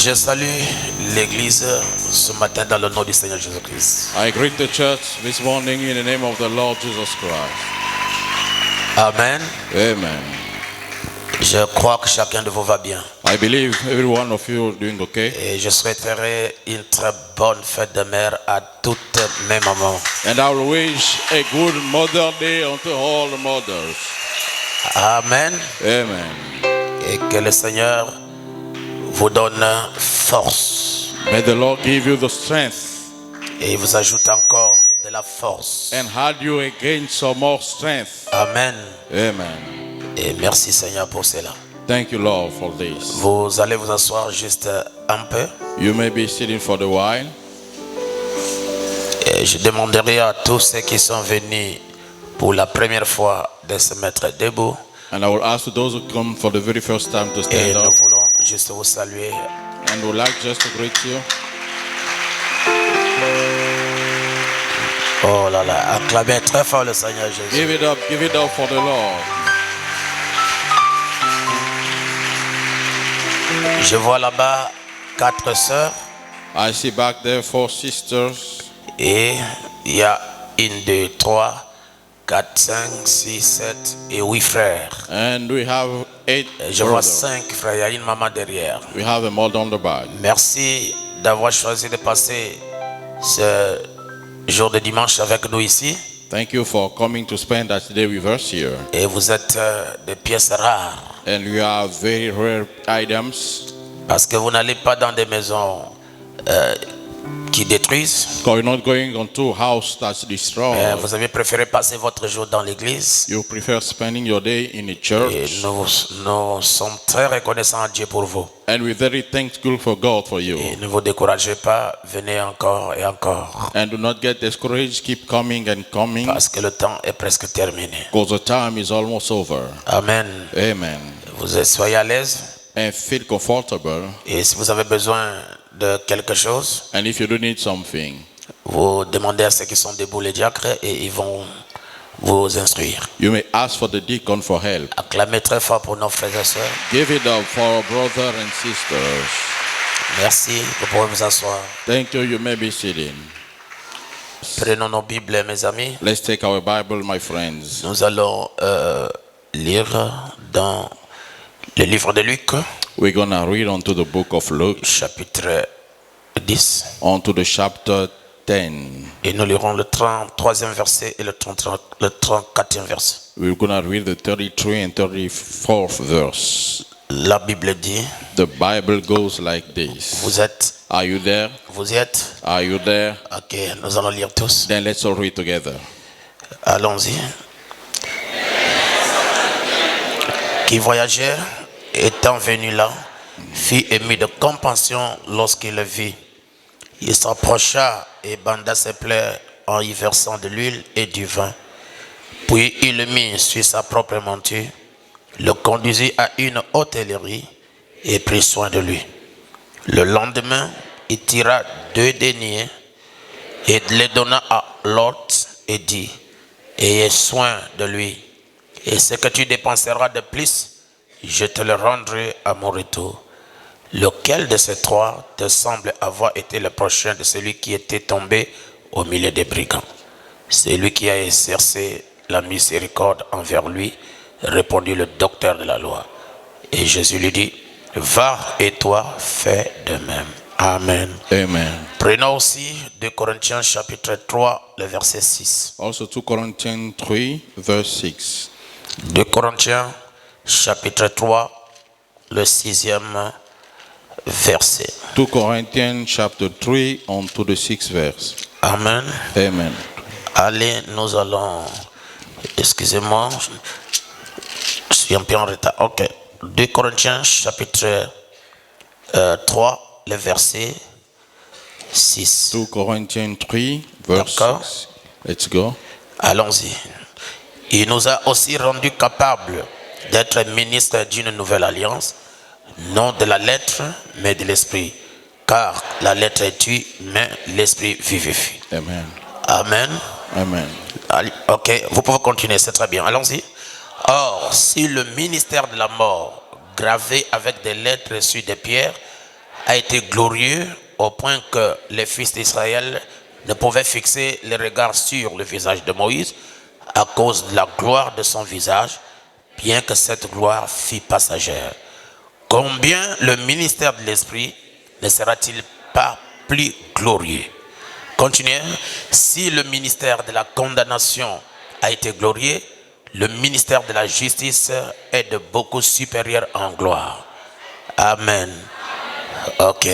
Je salue l'église ce matin dans le nom du Seigneur Jésus-Christ. I greet the church this morning in the name of the Lord Jesus Christ. Amen. Amen. Je crois que chacun de vous va bien. I believe every one of you are doing okay. Et je souhaiterais une très bonne fête de mère à toutes mes mamans. And I will wish a good Mother Day unto all the mothers. Amen. Amen. Et que le Seigneur vous donne force. May the Lord give you the strength. Et il vous ajoute encore de la force. And add you again some more strength. Amen. Amen. Et merci Seigneur pour cela. Thank you, Lord, for this. Vous allez vous asseoir juste un peu. You may be sitting for a while. Et je demanderai à tous ceux qui sont venus pour la première fois de se mettre debout. And I will ask those who come for the very first time to Et stand nous up. voulons juste vous saluer. And would like just to greet you. Oh là là, acclamez très fort le Seigneur Jésus. Give it up for the Lord. Je vois là-bas 4 sœurs. I see back there 4 sisters. Et il y a 1, 2, 3, 4, 5, 6, 7 et 8 frères. And we have 8 Je vois brothers. 5 frères, il y a une maman derrière. We have a mother on the back. Merci d'avoir choisi de passer ce jour de dimanche avec nous ici. Thank you for coming to spend that day with us here. Et vous êtes des pièces rares. And we are very rare items. Parce que vous n'allez pas dans des maisons qui détruisent. Because you're not going onto a house that's destroyed. Vous avez préféré passer votre jour dans l'église. You prefer spending your day in a Et church. nous sommes très reconnaissants à Dieu pour vous. And we're very thankful for God for you. Et ne vous découragez pas, venez encore et encore. And do not get discouraged. Keep coming and coming. Parce que le temps est presque terminé. Because the time is almost over. Amen. Amen. Soyez à l'aise. And feel comfortable. Et si vous avez besoin de quelque chose, And if you do need something, vous demandez à ceux qui sont debout, les diacres, et ils vont vous instruire. you may ask for the deacon for help. Acclamez très fort pour nos frères et sœurs. Give it up for our brothers and sisters. Merci, vous pouvez vous asseoir. Thank you. You may be sitting. Prenons nos Bibles, mes amis. Let's take our Bible, my friends. Nous allons lire dans le livre de Luc, We're going to read onto the book of Luke, chapitre 10. onto the chapter 10. Et nous lirons le 33e verset et le 34e verset. We're going to read the 33 and 34th verse. La Bible dit, The Bible goes like this. vous êtes, Are you there? vous y êtes? Are you there? Ok, nous allons lire tous. Then let's all read together. Allons-y. Qui voyageait, étant venu là, fut ému de compassion lorsqu'il le vit. Il s'approcha et banda ses plaies en y versant de l'huile et du vin. Puis il le mit sur sa propre monture, le conduisit à une hôtellerie et prit soin de lui. Le lendemain, il tira 2 deniers et les donna à l'hôte et dit, ayez soin de lui. Et ce que tu dépenseras de plus, je te le rendrai à mon retour. Lequel de ces 3 te semble avoir été le prochain de celui qui était tombé au milieu des brigands? C'est lui qui a exercé la miséricorde envers lui, répondit le docteur de la loi. Et Jésus lui dit, va et toi, fais de même. Amen. Amen. Prenons aussi 2 Corinthiens chapitre 3, le verset 6. Also 2 Corinthians 3, verse 6. 2 Corinthiens chapitre 3, le 6e verset. 2 Corinthians chapter 3 on to the 6th verse. Amen. Amen. Allez, nous allons... Excusez-moi, je suis un peu en retard. Ok. 2 Corinthiens chapitre 3, le verset 6. 2 Corinthians 3, verse D'accord. 6. Let's go. Allons-y. Il nous a aussi rendus capables d'être ministres d'une nouvelle alliance, non de la lettre, mais de l'esprit. Car la lettre tue, mais l'esprit vivifie. Amen. Amen. Amen. Allez, ok, vous pouvez continuer, c'est très bien. Allons-y. Or, si le ministère de la mort, gravé avec des lettres sur des pierres, a été glorieux au point que les fils d'Israël ne pouvaient fixer les regards sur le visage de Moïse à cause de la gloire de son visage, bien que cette gloire fût passagère. Combien le ministère de l'Esprit ne sera-t-il pas plus glorieux? Continuez. Si le ministère de la condamnation a été glorieux, le ministère de la justice est de beaucoup supérieur en gloire. Amen. Ok.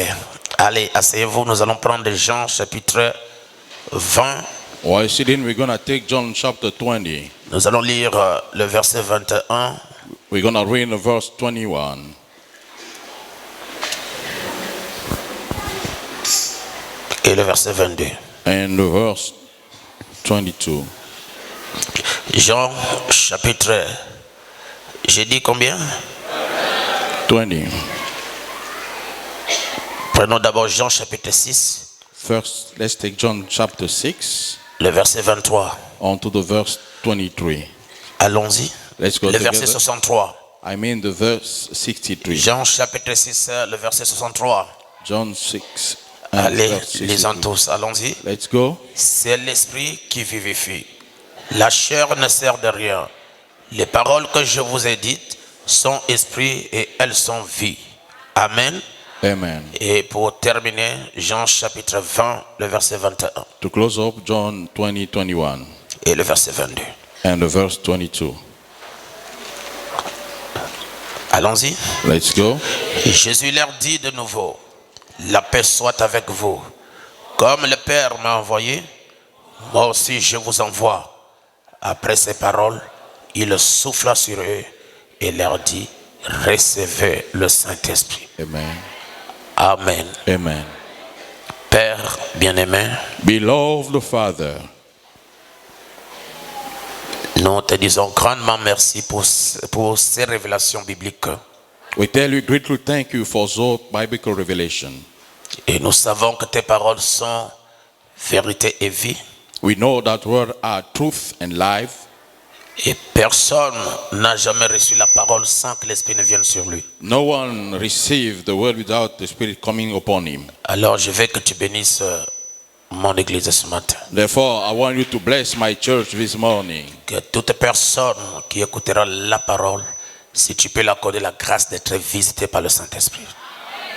Allez, asseyez-vous. Nous allons prendre Jean chapitre 20. While sitting, we're going to take John chapter 20. Nous allons lire le verset 21. We're going to read the verse 21. Et le verset 22. And the verse 22. Jean chapitre, j'ai dit combien? 20. Prenons d'abord Jean chapitre 6. First, let's take John chapter 6 Le verset 23. on to the verse 23. Allons-y. Let's go Le verset together. 63. I mean the verse 63. Jean chapitre 6, le verset 63. John 6 and Allez, verse lisons 63. tous. Allons-y. Let's go. C'est l'esprit qui vivifie. La chair ne sert de rien. Les paroles que je vous ai dites sont esprit et elles sont vie. Amen. Amen. Et pour terminer, Jean chapitre 20, le verset 21 To close up, John 20, 21 et le verset 22. and the verse 22. Allons-y. Let's go. Et Jésus leur dit de nouveau, la paix soit avec vous. Comme le Père m'a envoyé, moi aussi je vous envoie. Après ces paroles, il souffla sur eux et leur dit, recevez le Saint-Esprit. Amen. Amen. Amen. Père bien-aimé, Beloved Father, nous te disons grandement merci pour ces révélations bibliques. we tell you greatly thank you for those biblical revelation. Et nous savons que tes paroles sont vérité et vie. We know that word are truth and life. Et personne n'a jamais reçu la parole sans que l'Esprit ne vienne sur lui. No one received the word without the Spirit coming upon him. Alors je veux que tu bénisses mon église ce matin. Therefore, I want you to bless my church this morning. Que toute personne qui écoutera la parole, si tu peux l'accorder la grâce d'être visité par le Saint-Esprit.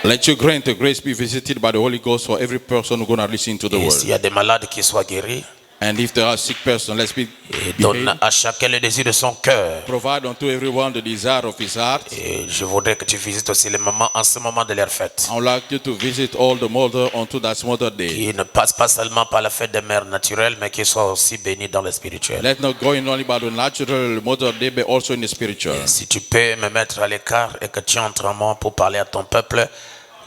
Let you grant the grace be visited by the Holy Ghost for every person who's going to listen to the Et s'il y word. a des malades qui soient guéris, And if there are sick persons, let's be et donne à chacun le désir de son cœur. provide unto everyone the desire of his heart. Et je voudrais que tu visites aussi les mamans en ce moment de leur fête. I would like you to visit all the mother unto that Mother Day. Qui ne passent pas seulement par la fête des mères naturelles, mais qui soient aussi bénis dans le spirituel. Let not go in only by the natural Mother Day, but also in the spiritual. Si tu peux me mettre à l'écart et que tu entres en moi pour parler à ton peuple,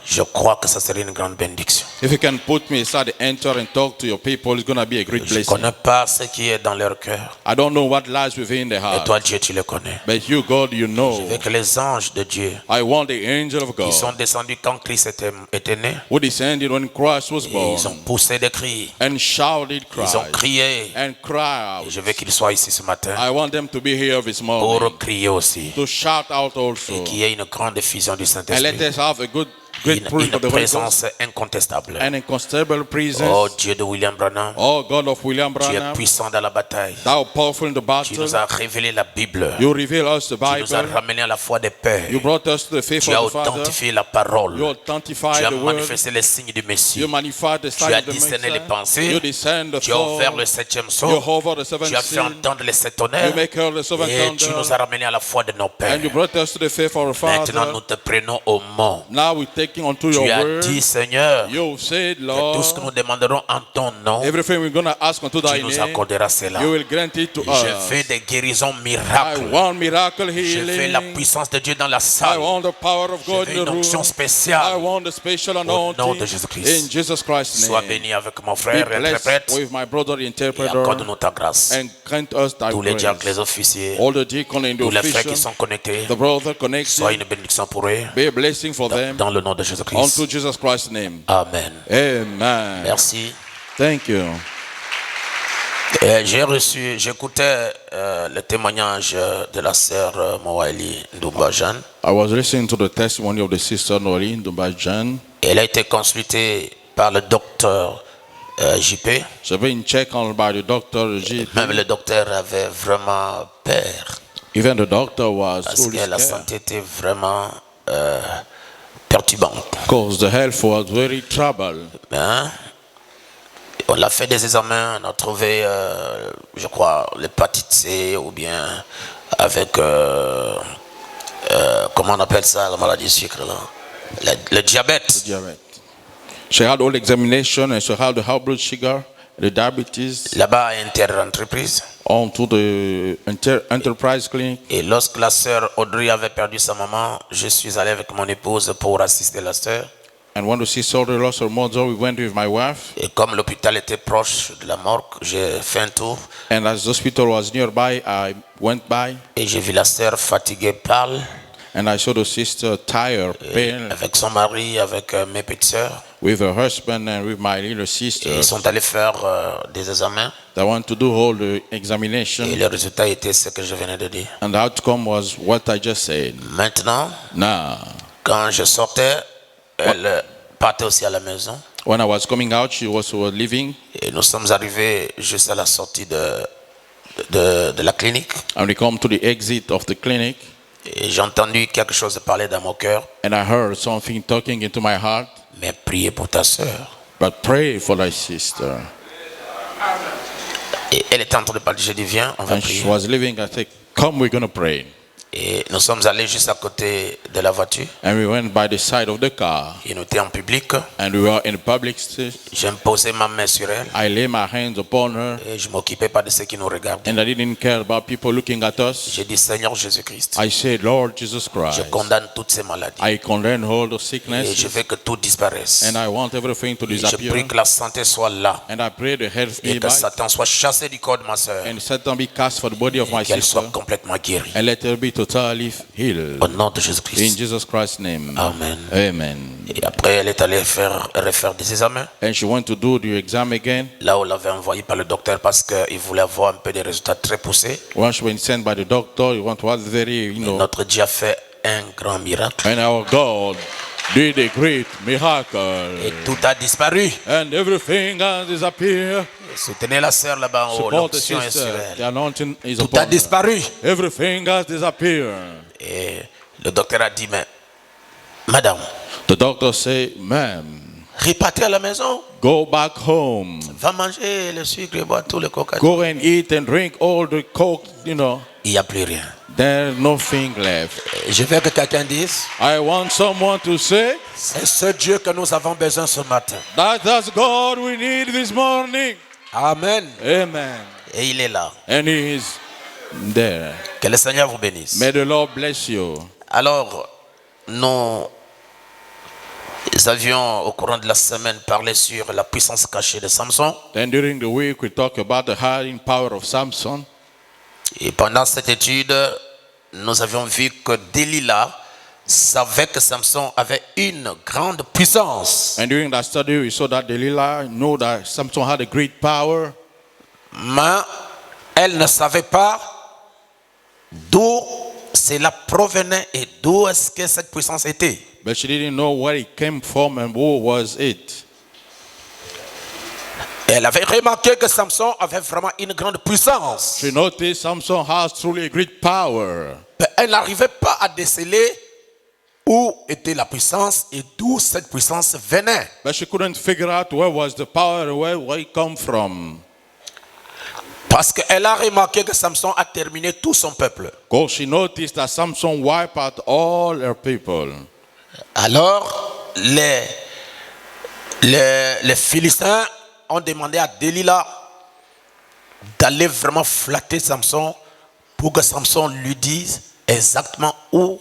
je crois que ça serait une grande bénédiction. If you can put me aside, enter and talk to your people, it's going to be a great Je ne blessing. connais pas ce qui est dans leur cœur. I don't know what lies within the Et heart, toi, Dieu, tu le connais. but you, God, you Je know. veux que les anges de Dieu, I want the angel of qui sont God descendus quand Christ était né, who descended when Christ was et born ils ont poussé des cris, and shouted ils ont cries crié. and cried Et out. je veux qu'ils soient ici ce matin I want them to be here this morning pour crier aussi. to shout out also. Et qu'il y ait une grande effusion du And let Saint-Esprit. us have a great Une proof of the Holy Ghost, présence incontestable. an inconstable Oh presence. Dieu de William Branham, Oh God of William tu es Branham, puissant dans la bataille. thou powerful in the Tu battle. nous as révélé la Bible. You reveal us the Tu nous as Bible. ramené à la foi des pères. You brought us to the faith Tu as of the Father. authentifié la parole. You authentify Tu as the word. manifesté les signes du Messie. You magnify the Tu sign as of the discerné les Messiah. pensées. You discern the Tu as ouvert thought. le septième You sceau. hover the Tu seventh as fait seal. entendre les sept tonnerres. You make her the seventh Et tu nous as thunder. ramené à la foi de nos pères. And you brought us to the faith of our Maintenant, Father. nous te prenons au mot. Now we take hearkening unto your Tu as word. dit, Seigneur, You said, que tout ce que Lord, nous demanderons en ton nom, everything we're going to ask unto thy tu nous name, accorderas cela. you will grant it to Je us. veux des guérisons I miracles. want miracle Je veux la healing. puissance de Dieu dans la I salle. want the power of Je God veux in une the room. onction I spéciale. want the special Au nom anointing de Jésus-Christ. in Jesus Christ's Sois name. béni avec mon Be frère blessed interprète with my brother the et interpreter accorde-nous ta grâce. and grant us thy Tous les diacres, les grace. officiers, All the deacons and the tous les frères qui officials, sont connectés, the brother sois connected, une bénédiction pour eux. be a blessing for them Dans le nom de unto Jésus-Christ. Jesus Christ's name. Amen. Amen. Merci. Thank you. J'écoutais le témoignage de la sœur Moaili Ndoubajan. I was listening to the testimony of the sister Noli Ndumbajan. Elle a été consultée par le docteur JP. She's been checked on by the doctor. Même le docteur avait vraiment peur Even the doctor was parce fully que la scared santé était vraiment perturbante. because the health was very troubled. Hein? On a fait des examens, on a trouvé, je crois, l'hépatite C ou bien avec, comment on appelle ça, la maladie du sucre, là? Le diabète. Diabetes. She had all examination and she had the high blood sugar, the diabetes, Là-bas, à Inter-Entreprise. onto the enterprise clinic. Et lorsque la sœur Audrey avait perdu sa maman, je suis allé avec mon épouse pour assister la sœur. And when the sister lost her mother, we went with my wife. Et comme l'hôpital était proche de la morgue, j'ai fait un tour And as the hospital was nearby, I went by et j'ai vu la sœur fatiguée, pâle, and I saw the sister tired, pale, avec son mari, avec mes petites sœurs. with her husband and with my little Et sister. ils sont allés faire des examens. They want to do all the Et examination. le résultat était ce que je venais de dire. And the outcome was what I just said. Maintenant, Now, quand je sortais, elle partait aussi à la maison. when I was coming out, she was leaving, Et nous sommes arrivés juste à la sortie de la clinique. and we come to the exit of the clinic, Et j'ai entendu quelque chose parler dans mon cœur. and I heard something talking into my heart. Mais priez pour ta sœur. But pray for thy sister. Et elle était en train de parler. J'ai dit, viens, on va And she prier. was leaving. I said, come, we're going to pray. Et nous sommes allés juste à côté de la voiture. And we went by the side of the car, Et nous étions en public. and we were in public stage. J'ai posé ma main sur elle. I lay my hands upon her, Et je ne m'occupais pas de ceux qui nous regardaient. and I didn't care about people looking at us. J'ai dit, Seigneur Jésus-Christ, I said, Lord Jesus je Christ, condamne toutes ces maladies. I condemn all the Et je sicknesses, veux que tout disparaisse. and I want everything to Et je disappear. prie que la santé soit là. And I pray the health Et be que by, Satan soit chassé du corps de ma soeur. and Satan be cast for the body of my Et qu'elle sister, soit complètement guérie. and let her be totally healed. Au nom de In Jésus-Christ. Jesus Christ's name. Amen. Amen. Et après, elle est allée refaire des examens. And she went to do the exam again. Là où on l'avait envoyé par le docteur parce qu'il voulait avoir un peu des résultats très poussés. Once she was sent by the doctor, you want to have very, Notre Dieu a fait un grand miracle. and our God did a great miracle. Et tout a disparu. And everything has disappeared. Soutenez la sœur là-bas en haut. Support the L'onction est sur sister. The elle. anointing is Tout upon a her. disparu. Everything has disappeared. Et le docteur a dit, mais madame, The doctor said, ma'am, repartez à la maison. go back home. Va manger le sucre et boire tout le coca. Go and eat and drink all the coke, Il n'y a plus rien. There's nothing left. Je veux que quelqu'un dise, I want someone to say, c'est ce Dieu que nous avons besoin ce matin. that's God we need this morning. Amen. Amen. Et il est là. And he is there. Que le Seigneur vous bénisse. May the Lord bless you. Alors, nous avions au courant de la semaine parlé sur la puissance cachée de Samson. Then during the week we talk about the hiding power of Samson. Et pendant cette étude, nous avions vu que Delilah savait que Samson avait une grande puissance. And during that study we saw that Delilah knew that Samson had a great power. Mais elle ne savait pas d'où cela provenait et d'où est-ce que cette puissance était. But she didn't know where it came from and who was it. Elle avait remarqué que Samson avait vraiment une grande puissance. She noticed Samson has truly a great power. Mais elle n'arrivait pas à déceler où était la puissance et d'où cette puissance venait. But she couldn't figure out where was the power, where it come from. Parce qu'elle a remarqué que Samson a terminé tout son peuple. Because she noticed that Samson wiped out all her people. Alors, les Philistins ont demandé à Delilah d'aller vraiment flatter Samson pour que Samson lui dise exactement où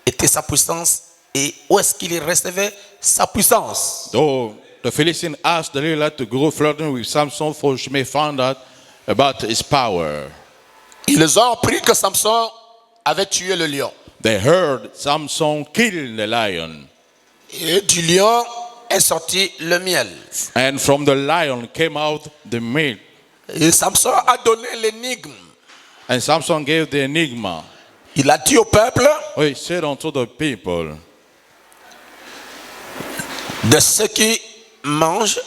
était sa puissance et où est-ce qu'il recevait sa puissance. So the Philistines asked Delilah to go flirting with Samson for she may find out about his power. Ils ont appris que Samson avait tué le lion. They heard Samson kill the lion. Et du lion est sorti le miel. And from the lion came out the meat. Et Samson a donné l'énigme. And Samson gave the enigma. Il a dit au peuple, He said unto the people, de ce qui mange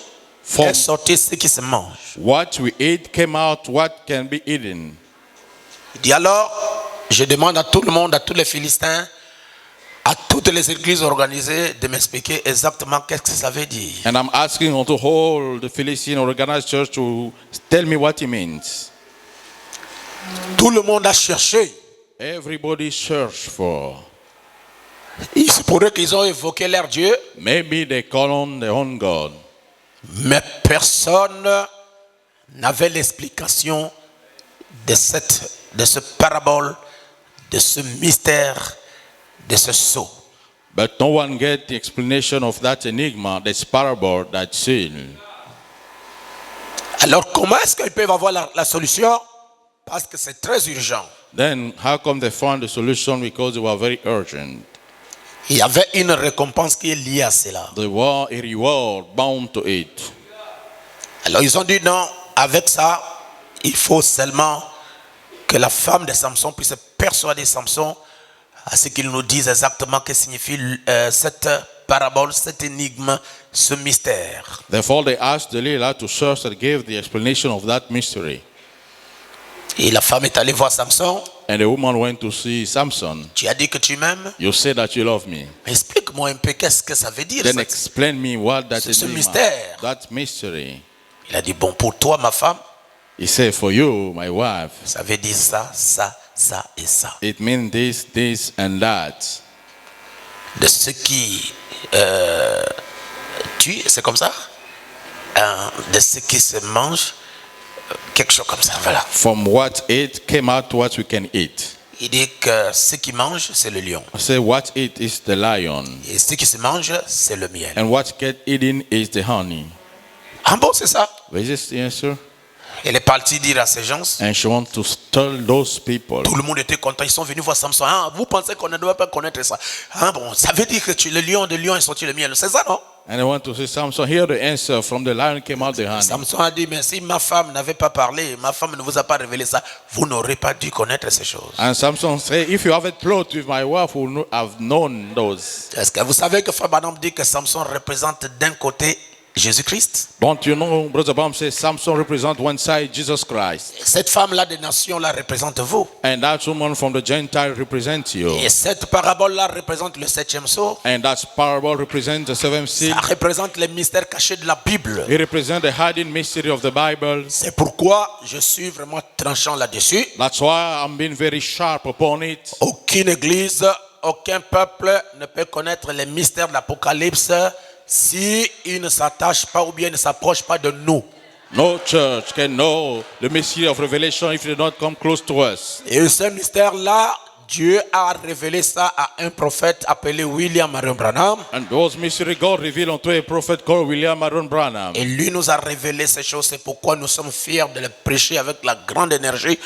From est sorti ce qui se mange. what we eat came out what can be eaten. Il dit alors, je demande à tout le monde, à tous les Philistins, à toutes les églises organisées de m'expliquer exactement qu'est-ce que ça veut dire. And I'm asking unto all the Philistine organized church to tell me what it means. Tout le monde a cherché. Everybody search for. Il se pourrait qu'ils ont évoqué leur Dieu, Maybe they call on their own God. mais personne n'avait l'explication de ce parabole, de ce mystère, de ce sceau. But no one get the explanation of that enigma, this parable, that sin. Alors comment est-ce qu'ils peuvent avoir la solution? Parce que c'est très urgent. Then how come they found the solution? Because they were very urgent. Il y avait une récompense qui est liée à cela. There was a reward bound to it. Alors ils ont dit non, avec ça, il faut seulement que la femme de Samson puisse persuader Samson à ce qu'il nous dise exactement ce que signifie cette parabole, cette énigme, ce mystère. Therefore they asked Delilah to search and give the explanation of that mystery. Et la femme est allée voir Samson. And the woman went to see Samson. Tu as dit que tu m'aimes. You say that you love me. Explique-moi un peu qu'est-ce que ça veut dire. Then explain me what that ce enigma, mystère. that mystery. Il a dit bon, pour toi ma femme, He said, for you, my wife, ça veut dire ça, ça, ça et ça. it means this, this, and that. De ce qui tue, c'est comme ça. De ce qui se mange, quelque chose comme ça, voilà. From what it came out, what we can eat. Il dit que ce qui mange, c'est le lion. I say what it is the lion, Et ce qui se mange, c'est le miel. and what get eaten is the honey. Ah bon, c'est ça. Is this the answer? Elle est partie dire à ces gens. And she wants to tell those people. Tout le monde était content. Ils sont venus voir Samson. Ah, vous pensez qu'on ne doit pas connaître ça? Ah bon, ça veut dire que le lion de lion est sorti le miel. C'est ça, non? And I want to say, Samson, here the answer. From the lion came out the honey. Samson a dit, mais si ma femme n'avait pas parlé, ma femme ne vous a pas révélé ça, vous n'aurez pas dû connaître ces choses. And Samson said, if you haven't plot with my wife, you would have known those. Est-ce que vous savez que Frère Branham dit que Samson représente d'un côté Jésus-Christ? Don't you know, Brother Bam says Samson represents one side, Jesus Christ. Cette femme-là des nations-là représente vous. And that woman from the Gentile represents you. Et cette parabole-là représente le 7e sceau. And that parable represents the seventh seal. Ça représente les mystères cachés de la Bible. It represents the hidden mystery of the Bible. C'est pourquoi je suis vraiment tranchant là-dessus. That's why I'm being very sharp upon it. Aucune église, aucun peuple ne peut connaître les mystères de l'Apocalypse si il ne s'attache pas ou bien ne s'approche pas de nous. No church can know the mystery of Revelation if they don't come close to us. Et ce mystère-là, Dieu a révélé ça à un prophète appelé William Marion Branham. And those mystery God revealed unto a prophet called William Marion Branham. Et lui nous a révélé ces choses. C'est pourquoi nous sommes fiers de le prêcher avec la grande énergie.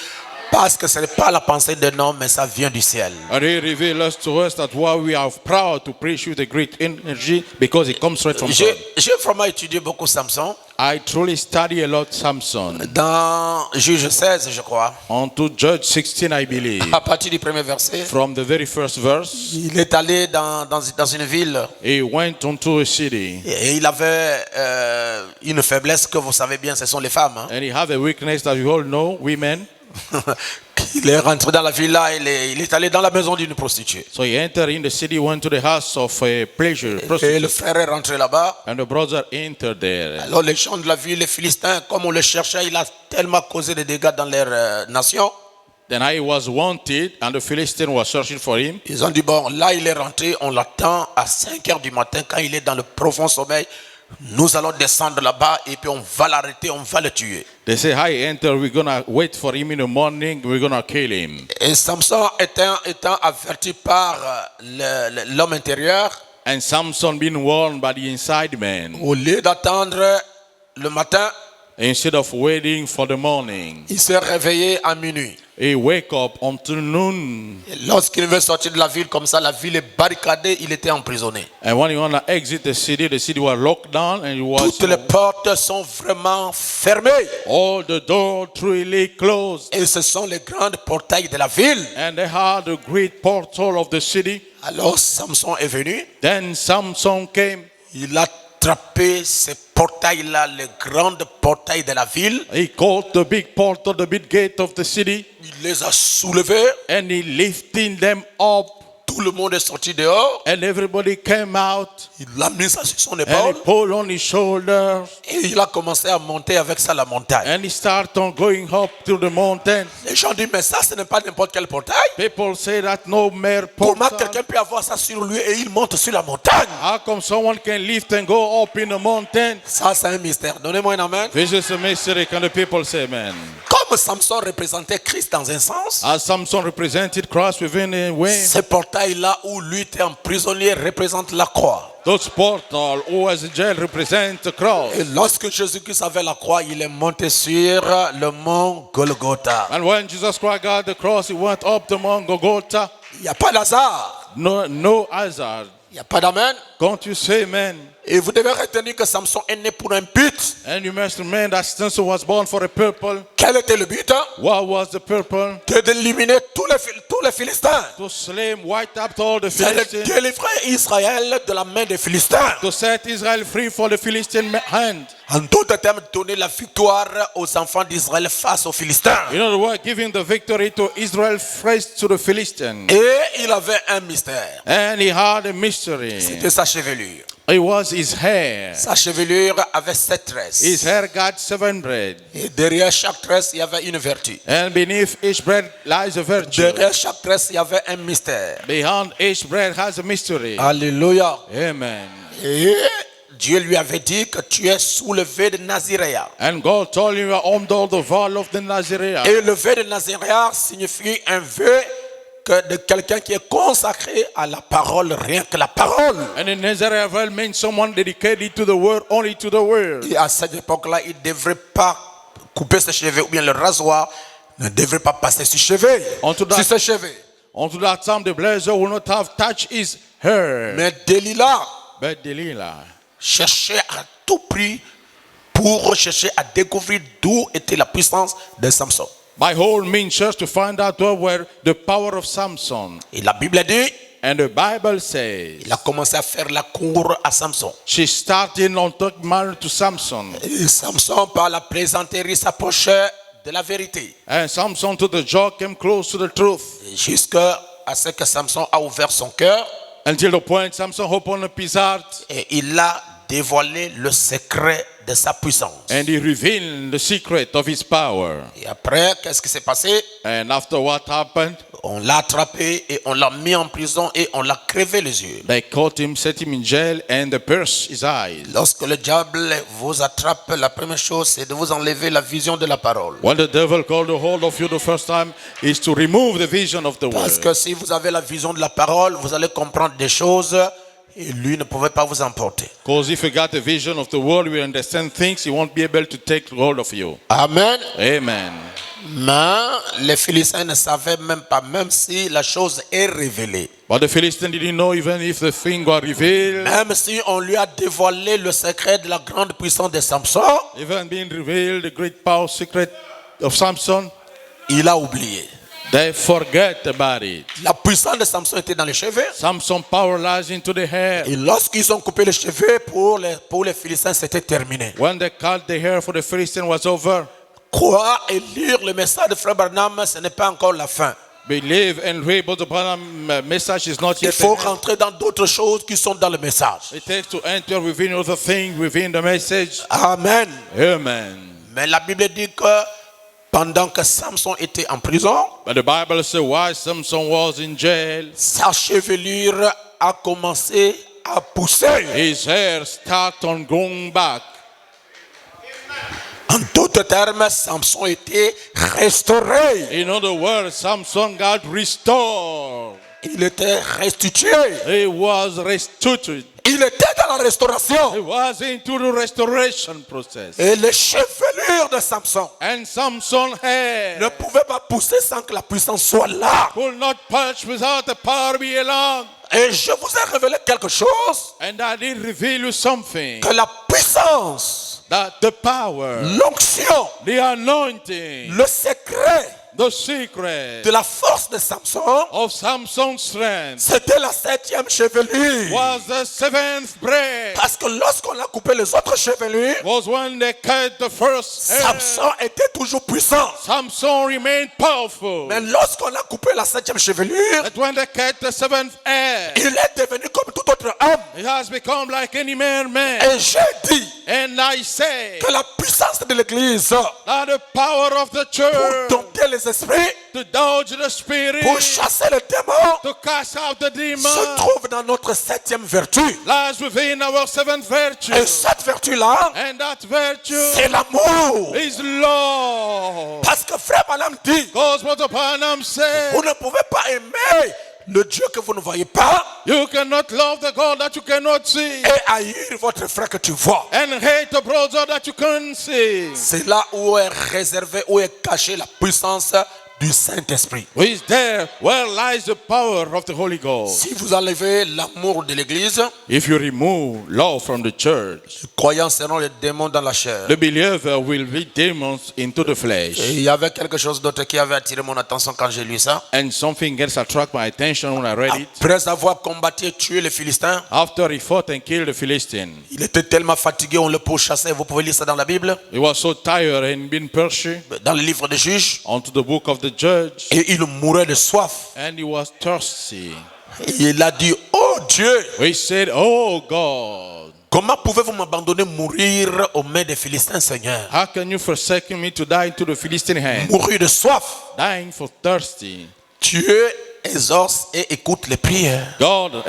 Parce que ce n'est pas la pensée d'un homme, mais ça vient du ciel. And he revealed us to us that why we are proud to preach with a great energy because it comes straight from God. J'ai vraiment étudié beaucoup Samson. I truly study a lot Samson. Dans Juge 16, je crois. On to Judge 16, I believe. À partir du premier verset. From the very first verse, Il est allé dans une ville. he went into a city. Et il avait une faiblesse que vous savez bien, ce sont les femmes. Hein. And he had a weakness that you all know, women. Il est rentré dans la villa, il est allé dans la maison d'une prostituée. So he entered in the city, went to the house of a pleasure Et le prostitute. frère est rentré là-bas. And the brother entered there. Alors les gens de la ville, les Philistins, comme on le cherchait, il a tellement causé des dégâts dans leur nation. Then he was wanted, and the Philistines were searching for him. Ils ont dit, bon, là il est rentré, on l'attend à 5 heures du matin quand il est dans le profond sommeil. Nous allons descendre là-bas et puis on va l'arrêter, on va le tuer. They say, "Hi, enter. We're gonna wait for him in the morning. We're gonna kill him." Et Samson étant averti par l'homme intérieur, And Samson being warned by the inside man, au lieu d'attendre le matin, instead of waiting for the morning, il s'est réveillé à minuit. he wake up until noon. Et lorsqu'il veut sortir de la ville comme ça, la ville est barricadée, il était emprisonné. And when he wanna exit the city was locked down, and he was Toutes les portes sont vraiment fermées. all the doors truly closed. Et ce sont les grands portails de la ville. And they had the great portal of the city. Alors Samson est venu, Then Samson came. il a attrapé ces portails-là, les grands portails de la ville. He caught the big portal, the big gate of the city, Il les a soulevés. and he lifting them up. Tout le monde est sorti dehors. And everybody came out, Il l'a mis ça sur son and he épaule. pulled on his shoulders, Et il a commencé à monter avec ça la montagne. and he started on going up to the mountain. Les gens disent, mais ça, ce n'est pas n'importe quel portail. People say that no mere Comment portal. quelqu'un peut avoir ça sur lui et il monte sur la montagne? How come someone can lift and go up in the mountain? Ça, c'est un mystère. Donnez-moi un amen. This is a mystery. Can the people say amen? Comme Samson représentait Christ dans un sens, As Samson represented Christ within a way, ce portail-là où lui était emprisonné représente la croix. those portal who was in jail represent the cross. Et lorsque Jésus-Christ avait la croix, il est monté sur le mont Golgotha. And when Jesus Christ got the cross, he went up to Mount Golgotha. Il n'y a pas d'hasard. No hazard. Il n'y a pas d'amen. Can't you say amen? Et vous devez retenir que Samson est né pour un but. And you must remember that Samson was born for a purpose. Quel était le but? What was the purpose? D'éliminer tous les Philistins. To slay, wipe up all the C'est de Philistines. délivrer Israël de la main des Philistins. To set Israel free for the Philistine hand. En d'autres termes, donner la victoire aux enfants d'Israël face aux Philistins. In other words, giving the victory to Israel first to the Philistines. Et il avait un mystère. And he had a mystery. C'était sa chevelure. It was his hair. Sa chevelure avait 7 tresses. His hair got 7 braids. Et derrière chaque tresse, il y avait une vertu. And beneath each braid lies a virtue. Derrière chaque tresse, il y avait un mystère. Behind each braid has a mystery. Alléluia. Amen. Et Dieu lui avait dit que tu es soulevé de Naziréa. And God told him, you are under the vow of the Nazarene. Et le vœu de Naziréa signifie un vœu de quelqu'un qui est consacré à la parole, rien que la parole. And the Nazarene vow means someone dedicated to the word, only to the word. Et à cette époque-là, il ne devrait pas couper ses cheveux, ou bien le rasoir ne devrait pas passer sur ses cheveux. Sur ses cheveux. Unto that time, the blazer will not have touched his hair. Mais Delilah But Delilah cherchait à tout prix pour chercher à découvrir d'où était la puissance de Samson. by all means searched to find out where the power of Samson. Et la Bible dit, And the Bible says il a commencé à faire la cour à Samson. she started on talk married to Samson. Et Samson, par la plaisanterie, s'approchait de la vérité. And Samson to the joke came close to the truth. Jusqu'à ce que Samson a ouvert son cœur. Until the point Samson opened up his heart. Et il a dévoilé le secret de sa puissance. And he revealed the secret of his power. Et après, qu'est-ce qui s'est passé? And after what happened? On l'a attrapé et on l'a mis en prison et on l'a crevé les yeux. They caught him, set him in jail, and they pierced his eyes. Lorsque le diable vous attrape, la première chose, c'est de vous enlever la vision de la parole. When the devil called a hold of you the first time, is to remove the vision of the Parce word. que si vous avez la vision de la parole, vous allez comprendre des choses et lui ne pouvait pas vous emporter. Because if you got the vision of the world, you understand things, he won't be able to take hold of you. Amen. Amen. Mais les Philistins ne savaient même pas, même si la chose est révélée. But the Philistines didn't know even if the thing was revealed. Même si on lui a dévoilé le secret de la grande puissance de Samson, Even being revealed, the great power secret of Samson, il a oublié. they forget about it. La puissance de Samson était dans les cheveux. Samson power lies into the hair. Et lorsqu'ils ont coupé les cheveux pour les Philistins, c'était terminé. When they cut the hair for the Philistine was over, Croire et lire le message de Frère Branham, ce n'est pas encore la fin. believe and read, but the Branham message is not Il yet faut ended. rentrer dans d'autres choses qui sont dans le message. It takes to enter within other things within the message. Amen. Amen. Mais la Bible dit que pendant que Samson était en prison, But the Bible says while Samson was in jail, sa chevelure a commencé à pousser. his hair started on growing back. En d'autres termes, Samson était restauré. In other words, Samson got restored. Il était restitué. He was restituted. Il était dans la He restauration. was into the restoration process. Et les chevelures de Samson And Samson's ne hair pouvaient pas pousser sans que la puissance soit là. could not punch without the power be along. Et je vous ai révélé quelque chose, And I did reveal you something. que la puissance, That the power, l'onction, the anointing, le secret the secret de la force de Samson, of Samson's strength c'était la 7e chevelure. was the seventh breath. Parce que lorsqu'on a coupé les autres chevelures, Was when they cut the first hair. Samson était toujours puissant. Samson remained powerful. Mais lorsqu'on a coupé la 7e chevelure, But when they cut the seventh hair, il est devenu comme tout autre homme. it has become like any man. Et j'ai dit And I say que la puissance de l'église that the power of the pour church dompter les esprits, to dodge the spirit, pour chasser les démons, to cast out the se demon, trouve dans notre 7e vertu. lies within our seventh virtue. Et cette vertu-là, And that virtue c'est l'amour. is love. Parce que frère Branham dit, Because what upon them said, vous ne pouvez pas aimer le Dieu que vous ne voyez pas you cannot love the God that you cannot see, et haïr votre frère que tu vois. and hate the brother that you can't see. C'est là où est réservée, où est cachée la puissance du Saint-Esprit. Who is there? Where lies the power of the Holy Ghost? Si vous enlevez l'amour de l'église, If you remove love from the church, les croyants seront les démons dans la chair. the believer will be demons into the flesh. Et il y avait quelque chose d'autre qui avait attiré mon attention quand j'ai lu ça. And something else attracted my attention when I read it. Après avoir combattu et tué les Philistins, After he fought and killed the Philistine, il était tellement fatigué, on le pourchassait. Vous pouvez lire ça dans la Bible, he was so tired and been pursued dans le livre des Juges. onto the book of the judge, Et il mourait de soif. and he was thirsty. Et il a dit, oh Dieu, He said, "Oh God, comment pouvez-vous m'abandonner mourir aux mains des Philistins, Seigneur? how can you forsake me to die into the Philistine hand, Mourir de soif. dying for thirsty?" Dieu exauce et écoute les prières. God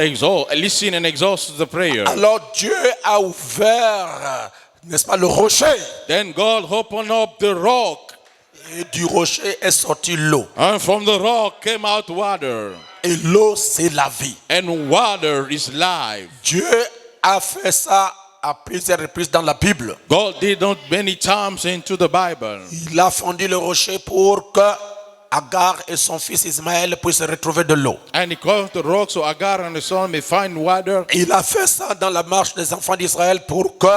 listen and exhaust the prayer. Alors Dieu a ouvert, n'est-ce pas, le rocher. Then God opened up the rock, Et du rocher est sorti l'eau. and from the rock came out water, Et l'eau, c'est la vie. and water is life. Dieu a fait ça à plusieurs reprises dans la Bible. God did not many times into the Bible. Il a fondu le rocher pour que Agar et son fils Ismaël puissent retrouver de l'eau. And he caused the rock so Agar and the son may find water. Il a fait ça dans la marche des enfants d'Israël pour que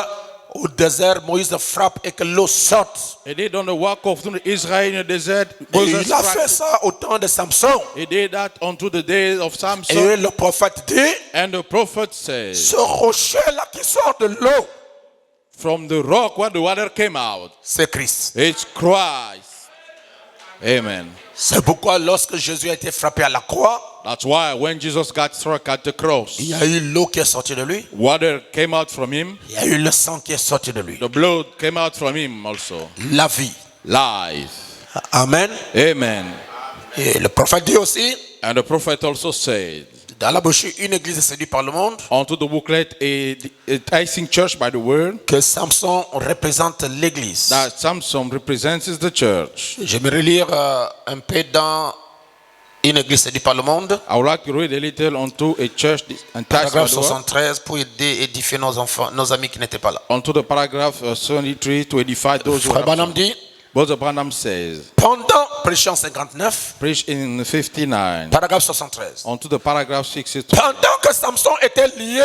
au désert Moïse frappe et que l'eau sorte. He did on the walk of Israel in the desert. Et il a fait ça au temps de Samson. He did that unto the days of Samson. Et le prophète dit, And the prophet says, ce rocher-là qui sort de l'eau, from the rock where the water came out, c'est Christ. it's Christ. Amen. C'est pourquoi lorsque Jésus a été frappé à la croix, That's why when Jesus got struck at the cross, il y a eu l'eau qui est sortie de lui. water came out from him. Il y a eu le sang qui est sorti de lui. The blood came out from him also. La vie. Life. Amen. Amen. Et le prophète dit aussi, And the prophet also said, dans la brochure Une église séduite par le monde, onto the booklet, a enticing church by the word, que Samson représente l'église. that Samson represents the church. J'aimerais lire un peu dans Une église séduite par le monde, I would like to read a little onto a church enticed by paragraphe the word, 73, pour aider édifier nos enfants, nos amis qui n'étaient pas là. onto the paragraph 73 to edify those who Frère are Branham absent. dit, Brother Branham says, pendant, prêchant 59, preach in 59, paragraphe 73, onto the paragraph 63. pendant que Samson était lié,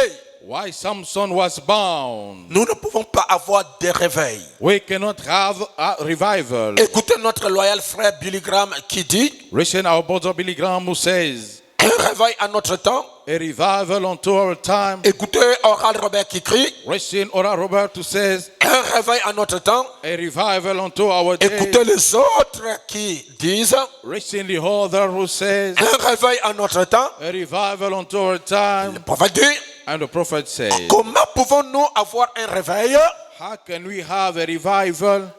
Why Samson was bound. nous ne pouvons pas avoir de réveil. We cannot have a revival. Écoutez notre loyal frère Billy Graham qui dit, Listen, our brother Billy Graham who says, un réveil à notre temps. a revival unto our time. Écoutez Oral Robert qui crie, Listen, Ora Robert who says, un réveil à notre temps. a revival unto our day. Écoutez les autres qui disent, Listen, the other who says, un réveil à notre temps. a revival unto our time. Le prophète dit, And the prophet says, comment pouvons-nous avoir un réveil how can we have a revival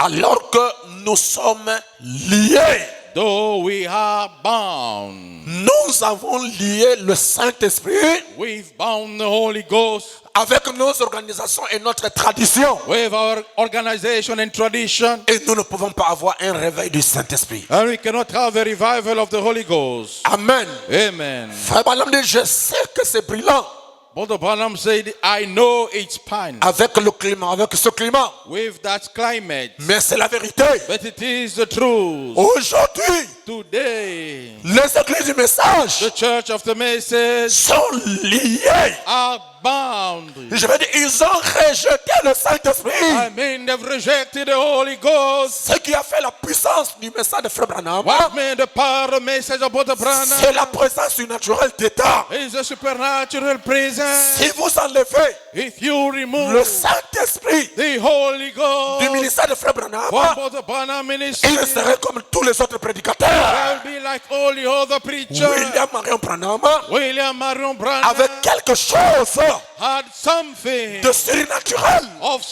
Alors que nous sommes liés. Though we are bound, Nous avons lié le Saint-Esprit we've bound the Holy Ghost avec nos organisations et notre tradition. with our organization and tradition, Et nous ne pouvons pas avoir un réveil du Saint-Esprit. and we cannot have a revival of the Holy Ghost. Amen. Amen. Frère Branham dit, je sais que c'est brillant Brother Branham said, I know it's fine avec le climat, avec ce climat. with that climate, Mais c'est la vérité. but it is the truth. Aujourd'hui, Today, les églises du message the church of the message sont liées. are bound. Je veux dire, ils ont rejeté le Saint-Esprit. I mean, they've rejected the Holy Ghost. Ce qui a fait la puissance du message de Frère Branham, What made the power of the message of Brother Branham c'est la présence surnaturelle d'État. is a supernatural presence. Si vous enlevez If you le remove Saint-Esprit the Holy du Ghost ministère de Frère Branham, from Brother Branham ministry, il serait comme tous les autres prédicateurs. will be like all the other preachers. William Marion Branham William Marion Branham avait quelque chose had something de surnaturel of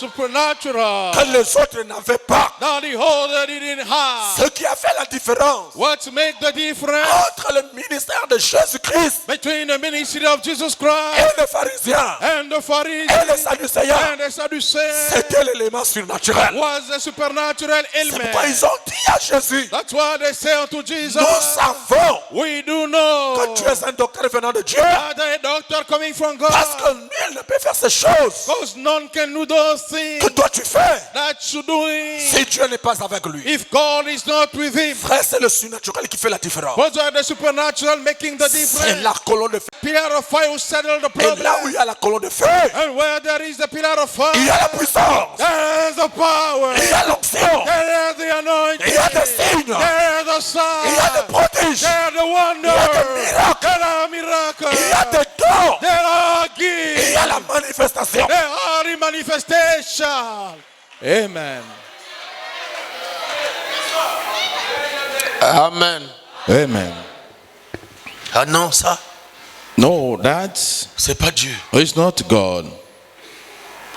supernatural que les autres n'avaient pas. that the other didn't have. Ce qui a fait la différence What make the difference entre le ministère de Jésus-Christ between the ministry of Jesus Christ et les pharisiens and the et les Pharisees sadducéens, and the Sadducees c'était l'élément surnaturel. was a supernatural C'est pourquoi element. ils ont dit à Jésus, That's why they say unto Jesus, nous savons we do know que tu es un docteur venant de Dieu, that a doctor coming from parce God, que nul ne peut faire ces choses because none can do those things que toi tu fais that you doing si Dieu n'est pas avec lui. if God is not with him. Frère, c'est le surnaturel qui fait la différence. What are the supernatural making the C'est difference? la colonne de feu. Pillar of fire will settle the Et là où problem. il y a la colonne de feu, And where there is the pillar of fire, il y a la puissance, there is the power, il y a l'onction, there is the anointing, il y a des signes, there is the il y a des sign, prodiges, there are the wonders, il y a des miracles, there are miracles, il y a des dons, there are il gifts, y a la manifestation. there are the manifestation. Amen. Amen. Amen. Ah non, ça, No, that's c'est pas Dieu. it's not God.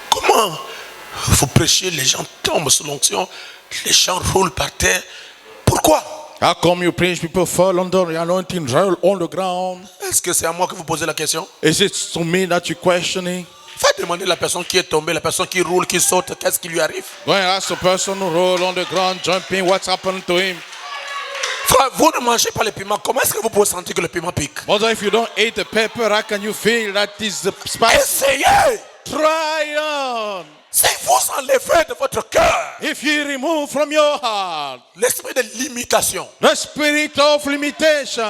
Comment vous prêchez, les gens tombent sous l'onction, les gens roulent par terre. Pourquoi? How come you preach, people fall under the anointing, roll on the ground? Est-ce que c'est à moi que vous posez la question? Is it to me that you're questioning? Faites demander la personne qui est tombée, la personne qui roule, qui saute, qu'est-ce qui lui arrive? Go and ask the person who roll on the ground, jumping, what's happened to him? Frère, vous ne mangez pas le piment. Comment est-ce que vous pouvez sentir que le piment pique? But if you don't eat the pepper, how can you feel that is the spice? Essayez. Try on. Si vous enlevez de votre cœur If you remove from your heart l'esprit de l'imitation, the spirit of limitation,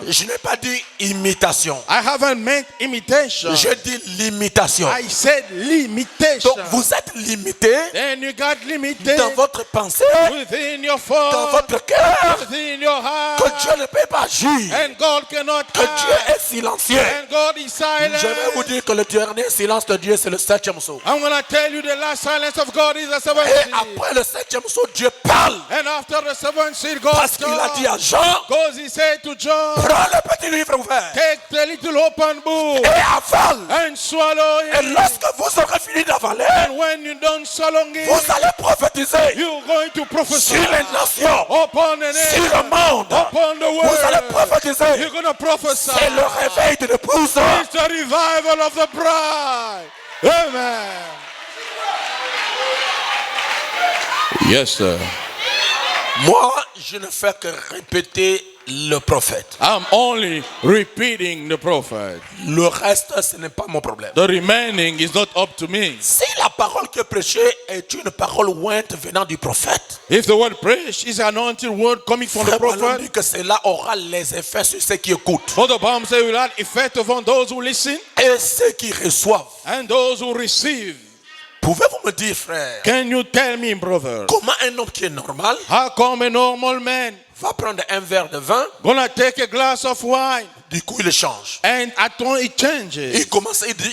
je n'ai pas dit imitation, I haven't meant imitation. je dis limitation. I said limitation. Donc vous êtes limité Then you got limited dans votre pensée, within your dans thought, votre cœur, within your que heart, Dieu ne peut pas agir, and God cannot que Dieu act, est silencieux. and God is silent. Je vais vous dire que le dernier silence de Dieu, c'est le 7e saut. I'm going to tell you the last silence of God is the seventh Et seal. après le 7e saut, Dieu parle. And after the seventh seal, God Parce qu'il a dit à Jean, because he said to John, prends le petit livre ouvert take the little open book et avale. and swallow Et it. lorsque vous aurez fini d'avaler, And when you don't swallow it, vous allez prophétiser you're going to prophesy sur les nations, upon the sur nation, le monde. upon the Vous allez world. prophétiser. You're going to prophesy. C'est le réveil de l'épouse. It's the revival of the bride. Amen. Yes, sir. Moi, je ne fais que répéter le prophète. I'm only repeating the prophet. Le reste, ce n'est pas mon problème. The remaining is not up to me. Si la parole qui est prêchée est une parole ointe venant du prophète, If the word preached is an anointed word coming from the Frère Branham prophet, dit que cela aura les effets sur ceux qui écoutent for the Bible says will have effect upon those who listen et ceux qui reçoivent. and those who receive. Pouvez-vous me dire, frère, Can you tell me, brother, comment un homme qui est normal how come a normal man va prendre un verre de vin, gonna take a glass of wine, Du coup, il change. And at once it changes.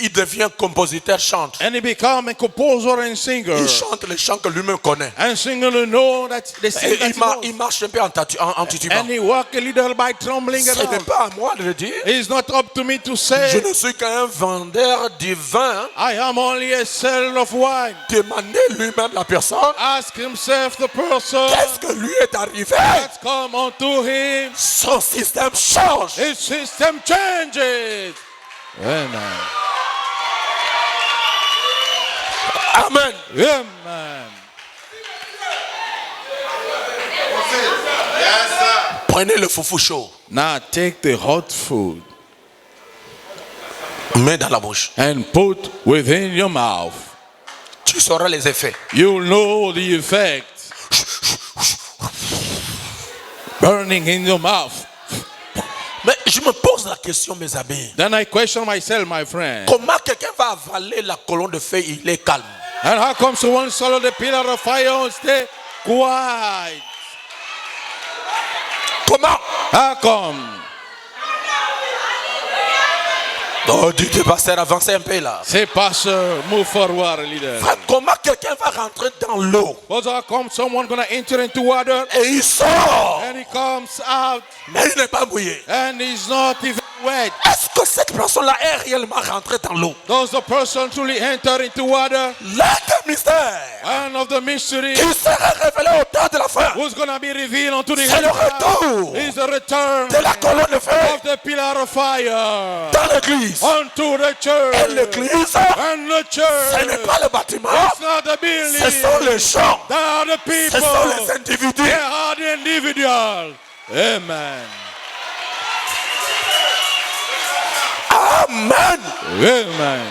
Il devient compositeur, chante. And he becomes a composer and singer. Il chante les chants que lui-même connaît. And singer know that they sing that Il marche un peu en titubant. and he walk a little by trembling Ce n'est around. pas à moi de le dire. It's not up to me to Je say. ne suis qu'un vendeur du vin. I am only a seller of wine. Demandez lui-même la personne. Ask himself the person Qu'est-ce que lui est arrivé? that's come unto him. Son système change. His system changes. Amen. Amen. Amen. Prenez le foufou chaud. Now take the hot food Mets dans la bouche. and put within your mouth. Tu sauras les effets. You'll know the effect. Burning in your mouth. Mais je me pose la question, mes amis. Then I question myself, my friend. Comment quelqu'un va avaler la colonne de feu, il est calme? And how comes one swallow the pillar of fire and stay quiet? Comment? How come? Oh, dis tes pasteurs, avancez un peu là. Say, pastor, move forward, leader. Frère, comment quelqu'un va rentrer dans l'eau But how come someone gonna enter into water et il sort, and he comes out mais il n'est pas mouillé? and he's not even wet? Est-ce que cette personne-là est réellement rentrée dans l'eau? Does the person truly enter into water? L'un des mystères One of the mystery qui sera révélé au temps de la fin, who's gonna be revealed unto the c'est le end retour is the return de la colonne de feu of the pillar of fire dans l'église. unto the church. Et l'église, And the ce church, n'est pas le bâtiment, it's not the ce sont building. les gens, They are the ce sont les people. individus. They are the individual. Amen. Amen. Amen.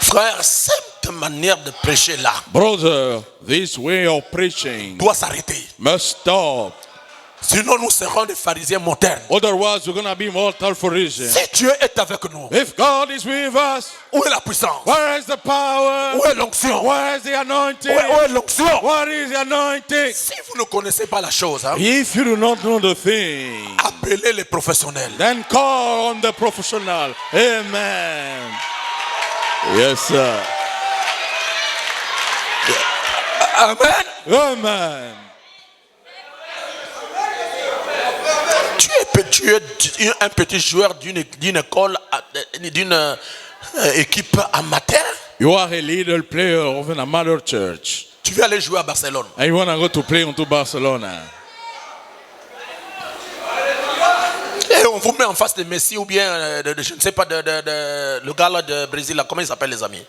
Frère, cette manière de prêcher là Brother, this way of preaching doit s'arrêter. must stop. Sinon, nous serons des pharisiens modernes. Otherwise, we're going to be mortal Pharisee. Si Dieu est avec nous, If God is with us, où est la puissance? where is the power? Où est l'onction? Where is the anointing? Où est l'onction? What is the anointing? Si vous ne connaissez pas la chose, hein, If you do not know the thing, appelez les professionnels. then call on the professional. Amen. Yes, sir. Amen. Amen. Tu es un petit joueur d'une école, d'une équipe amateur. You are a little player of an amateur church, Tu veux aller jouer à Barcelone. and you want to go to play into Barcelona. Et on vous met en face de Messi ou bien, je ne sais pas, le gars là de Brésil, là, comment il s'appelle les amis?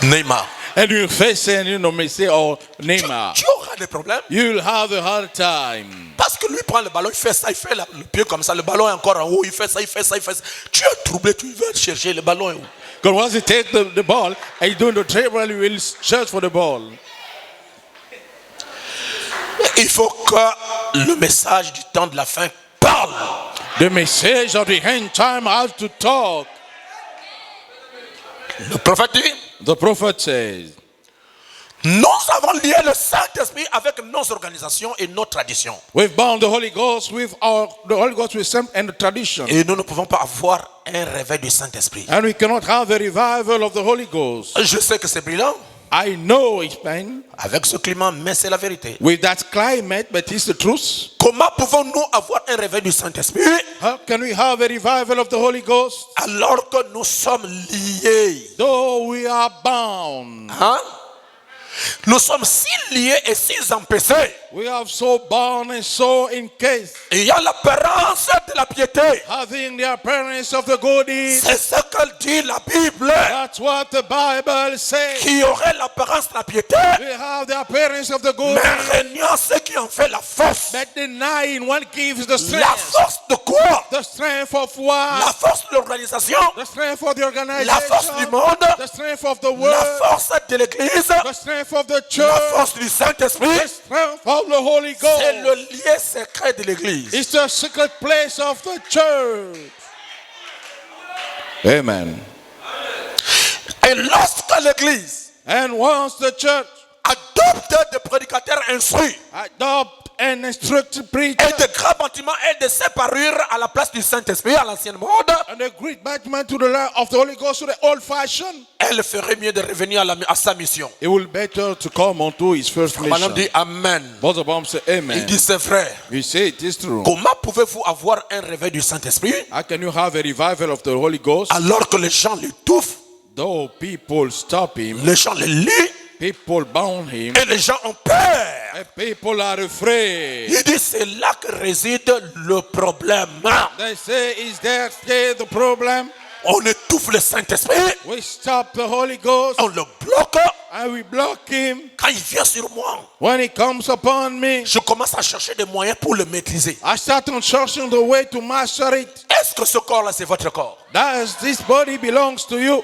Neymar. And you face Messi or Neymar. Tu auras des problèmes. You'll have a hard time. Parce que lui prend le ballon, il fait ça, il fait le pied comme ça, le ballon est encore en haut, il fait ça, il fait ça, il fait ça. Tu es troublé, tu vas chercher le ballon est où? Because once you take the ball and you do the dribble, you will search for the ball. Il faut que le message du temps de la fin parle. The message of the end time has to talk. Le prophète dit, The prophet says, nous avons lié le Saint-Esprit avec nos organisations et nos traditions. we've bound the Holy Ghost with some and the tradition. Et nous ne pouvons pas avoir un réveil du Saint-Esprit. And we cannot have a revival of the Holy Ghost. Je sais que c'est brillant I know it's pain avec ce climat, mais c'est la vérité. with that climate, but it's the truth. Comment pouvons-nous avoir un réveil du Saint-Esprit How can we have a revival of the Holy Ghost alors que nous sommes liés? though we are bound? Hein? Nous sommes si liés et si empêchés. We are so bound and so encased, Il y a l'apparence de la piété. having the appearance of the good deeds. C'est ce que dit la Bible. That's what the Bible says. Qui aurait l'apparence de la piété, We have the appearance of the good mais deeds, régnant ceux qui en fait la force. but denying what gives the La strength. force de quoi? The strength of La what? force de l'organisation, The strength of the la force du organization. monde, The strength of the la word. force de l'église, The strength of the la church. force du Saint-Esprit. The strength of the Holy C'est Ghost. le lieu secret de l'église. It's the secret place of the church. Amen. Et lorsque l'église And once the church adopte des prédicateurs instruits, adopt and instruct preacher. Et de grands bâtiments et de séparures à la place du Saint-Esprit à l'ancienne mode. And a great baptism to the Lord of the Holy Ghost to the old fashion. Elle ferait mieux de revenir à sa mission. It will better to come onto his first Madame mission. dit Amen. Brother Branham said Il amen. dit c'est vrai. You say it is true. Comment pouvez-vous avoir un réveil du Saint-Esprit How can you have a revival of the Holy Ghost? alors que les gens l'étouffent, Though people stop him, les gens le lient people bound him, et les gens ont peur. and people are afraid. Il dit c'est là que réside le problème. They say, is there still the problem? On étouffe le Saint-Esprit, We stop the Holy Ghost on le bloque. and we block him. Quand il vient sur moi, When he comes upon me, je commence à chercher des moyens pour le maîtriser. I start on searching the way to master it. Est-ce que ce corps-là, c'est votre corps? Does this body belongs to you?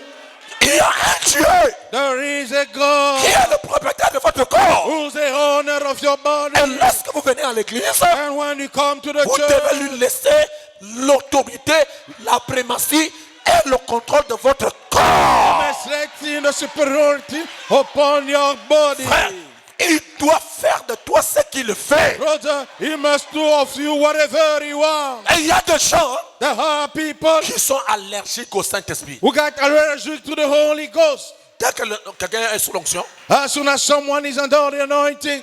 Il y a un Dieu There is a God qui est le propriétaire de votre corps. who's the owner of your body. Et lorsque vous venez à l'église, And when you come to the vous church, devez lui laisser l'autorité, la primatie et le contrôle de votre corps. must let in the superiority upon your body. Frère, il doit faire de toi ce qu'il fait. Brother, he must do of you whatever he wants. Et il y a des gens There are people qui sont allergiques au Saint-Esprit. who got allergic to the Holy Ghost. Dès que quelqu'un est sous l'onction, As soon as someone is under the anointing,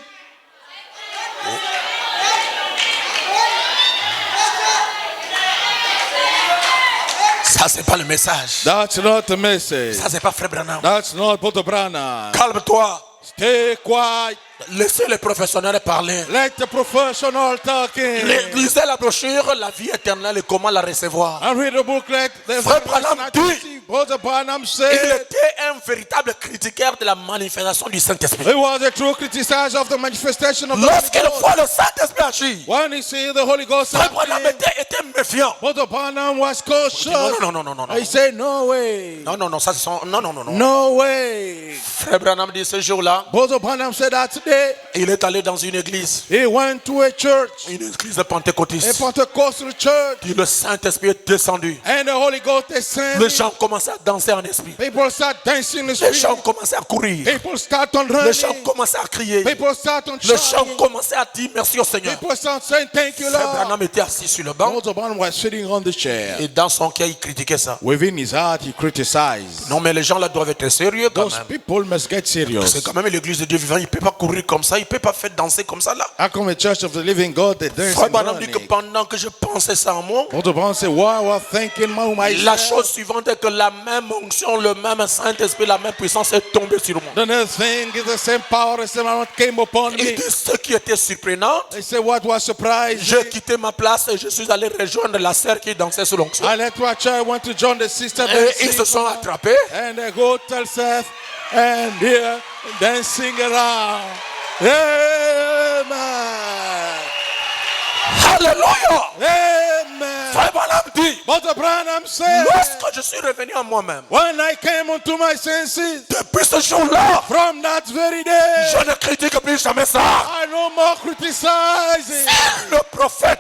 ça c'est pas le message. that's not the message. Ça c'est pas Frère Branham. That's not Brother Branham. Calme-toi. Stay quiet. Laissez les professionnels parler. Let the professional talking. Lisez la brochure, la vie éternelle et comment la recevoir. And read the booklet. The Frère Branham dit, Brother Branham il said était un véritable critiqueur de la manifestation du Saint-Esprit. he was a true criticizer of the manifestation of the Holy Lorsqu'il Ghost. voit le Saint-Esprit agir, When he see the Holy Ghost Frère Branham acting, était méfiant. Brother Branham was cautious. Non. He said, no way. Non, ça c'est son... Non. No way. Frère Branham dit ce jour-là, Brother Branham said that today il est allé dans une église, he went to a church, une église a pentecôtiste. Pentecostal church, Puis le Saint-Esprit est descendu. and the Holy Ghost Les descended. gens commençaient à danser en esprit. People start dancing in the Les street. gens commençaient à courir. People start on Les gens running. commençaient à crier. People start on Les gens shouting. commençaient à dire merci au Seigneur. People start saying, thank you, Frère Lord. Branham était assis sur le banc Brother Branham was sitting on the chair. et dans son cœur il critiquait ça. Within his heart, he criticized. Non mais les gens là doivent être sérieux quand Those même. people must get serious. C'est quand même l'église de Dieu vivant, il ne peut pas courir comme ça, il ne peut pas faire danser comme ça là. How come a church of the living God they dance Frère and Branham dit que running? pendant que je pensais ça en moi, Brother Branham said, why I was thinking la myself. chose suivante est que la même onction, le même Saint-Esprit, la même puissance est tombée sur moi. The next thing is the same power, the same amount came upon Il me. dit ce qui était surprenant, They said, what was surprising? j'ai quitté ma place et je suis allé rejoindre la sœur qui dansait sous l'onction. I left my church, went to join the sister Et ils se sont dancing. attrapés. And they go to self and here dancing around. Amen. Alléluia! Amen. Frère Branham dit, Brother Branham said, lorsque je suis revenu à moi-même, when I came unto my senses, depuis ce jour-là, from that very day, je ne critique plus jamais ça. I no more criticizing. Le prophète,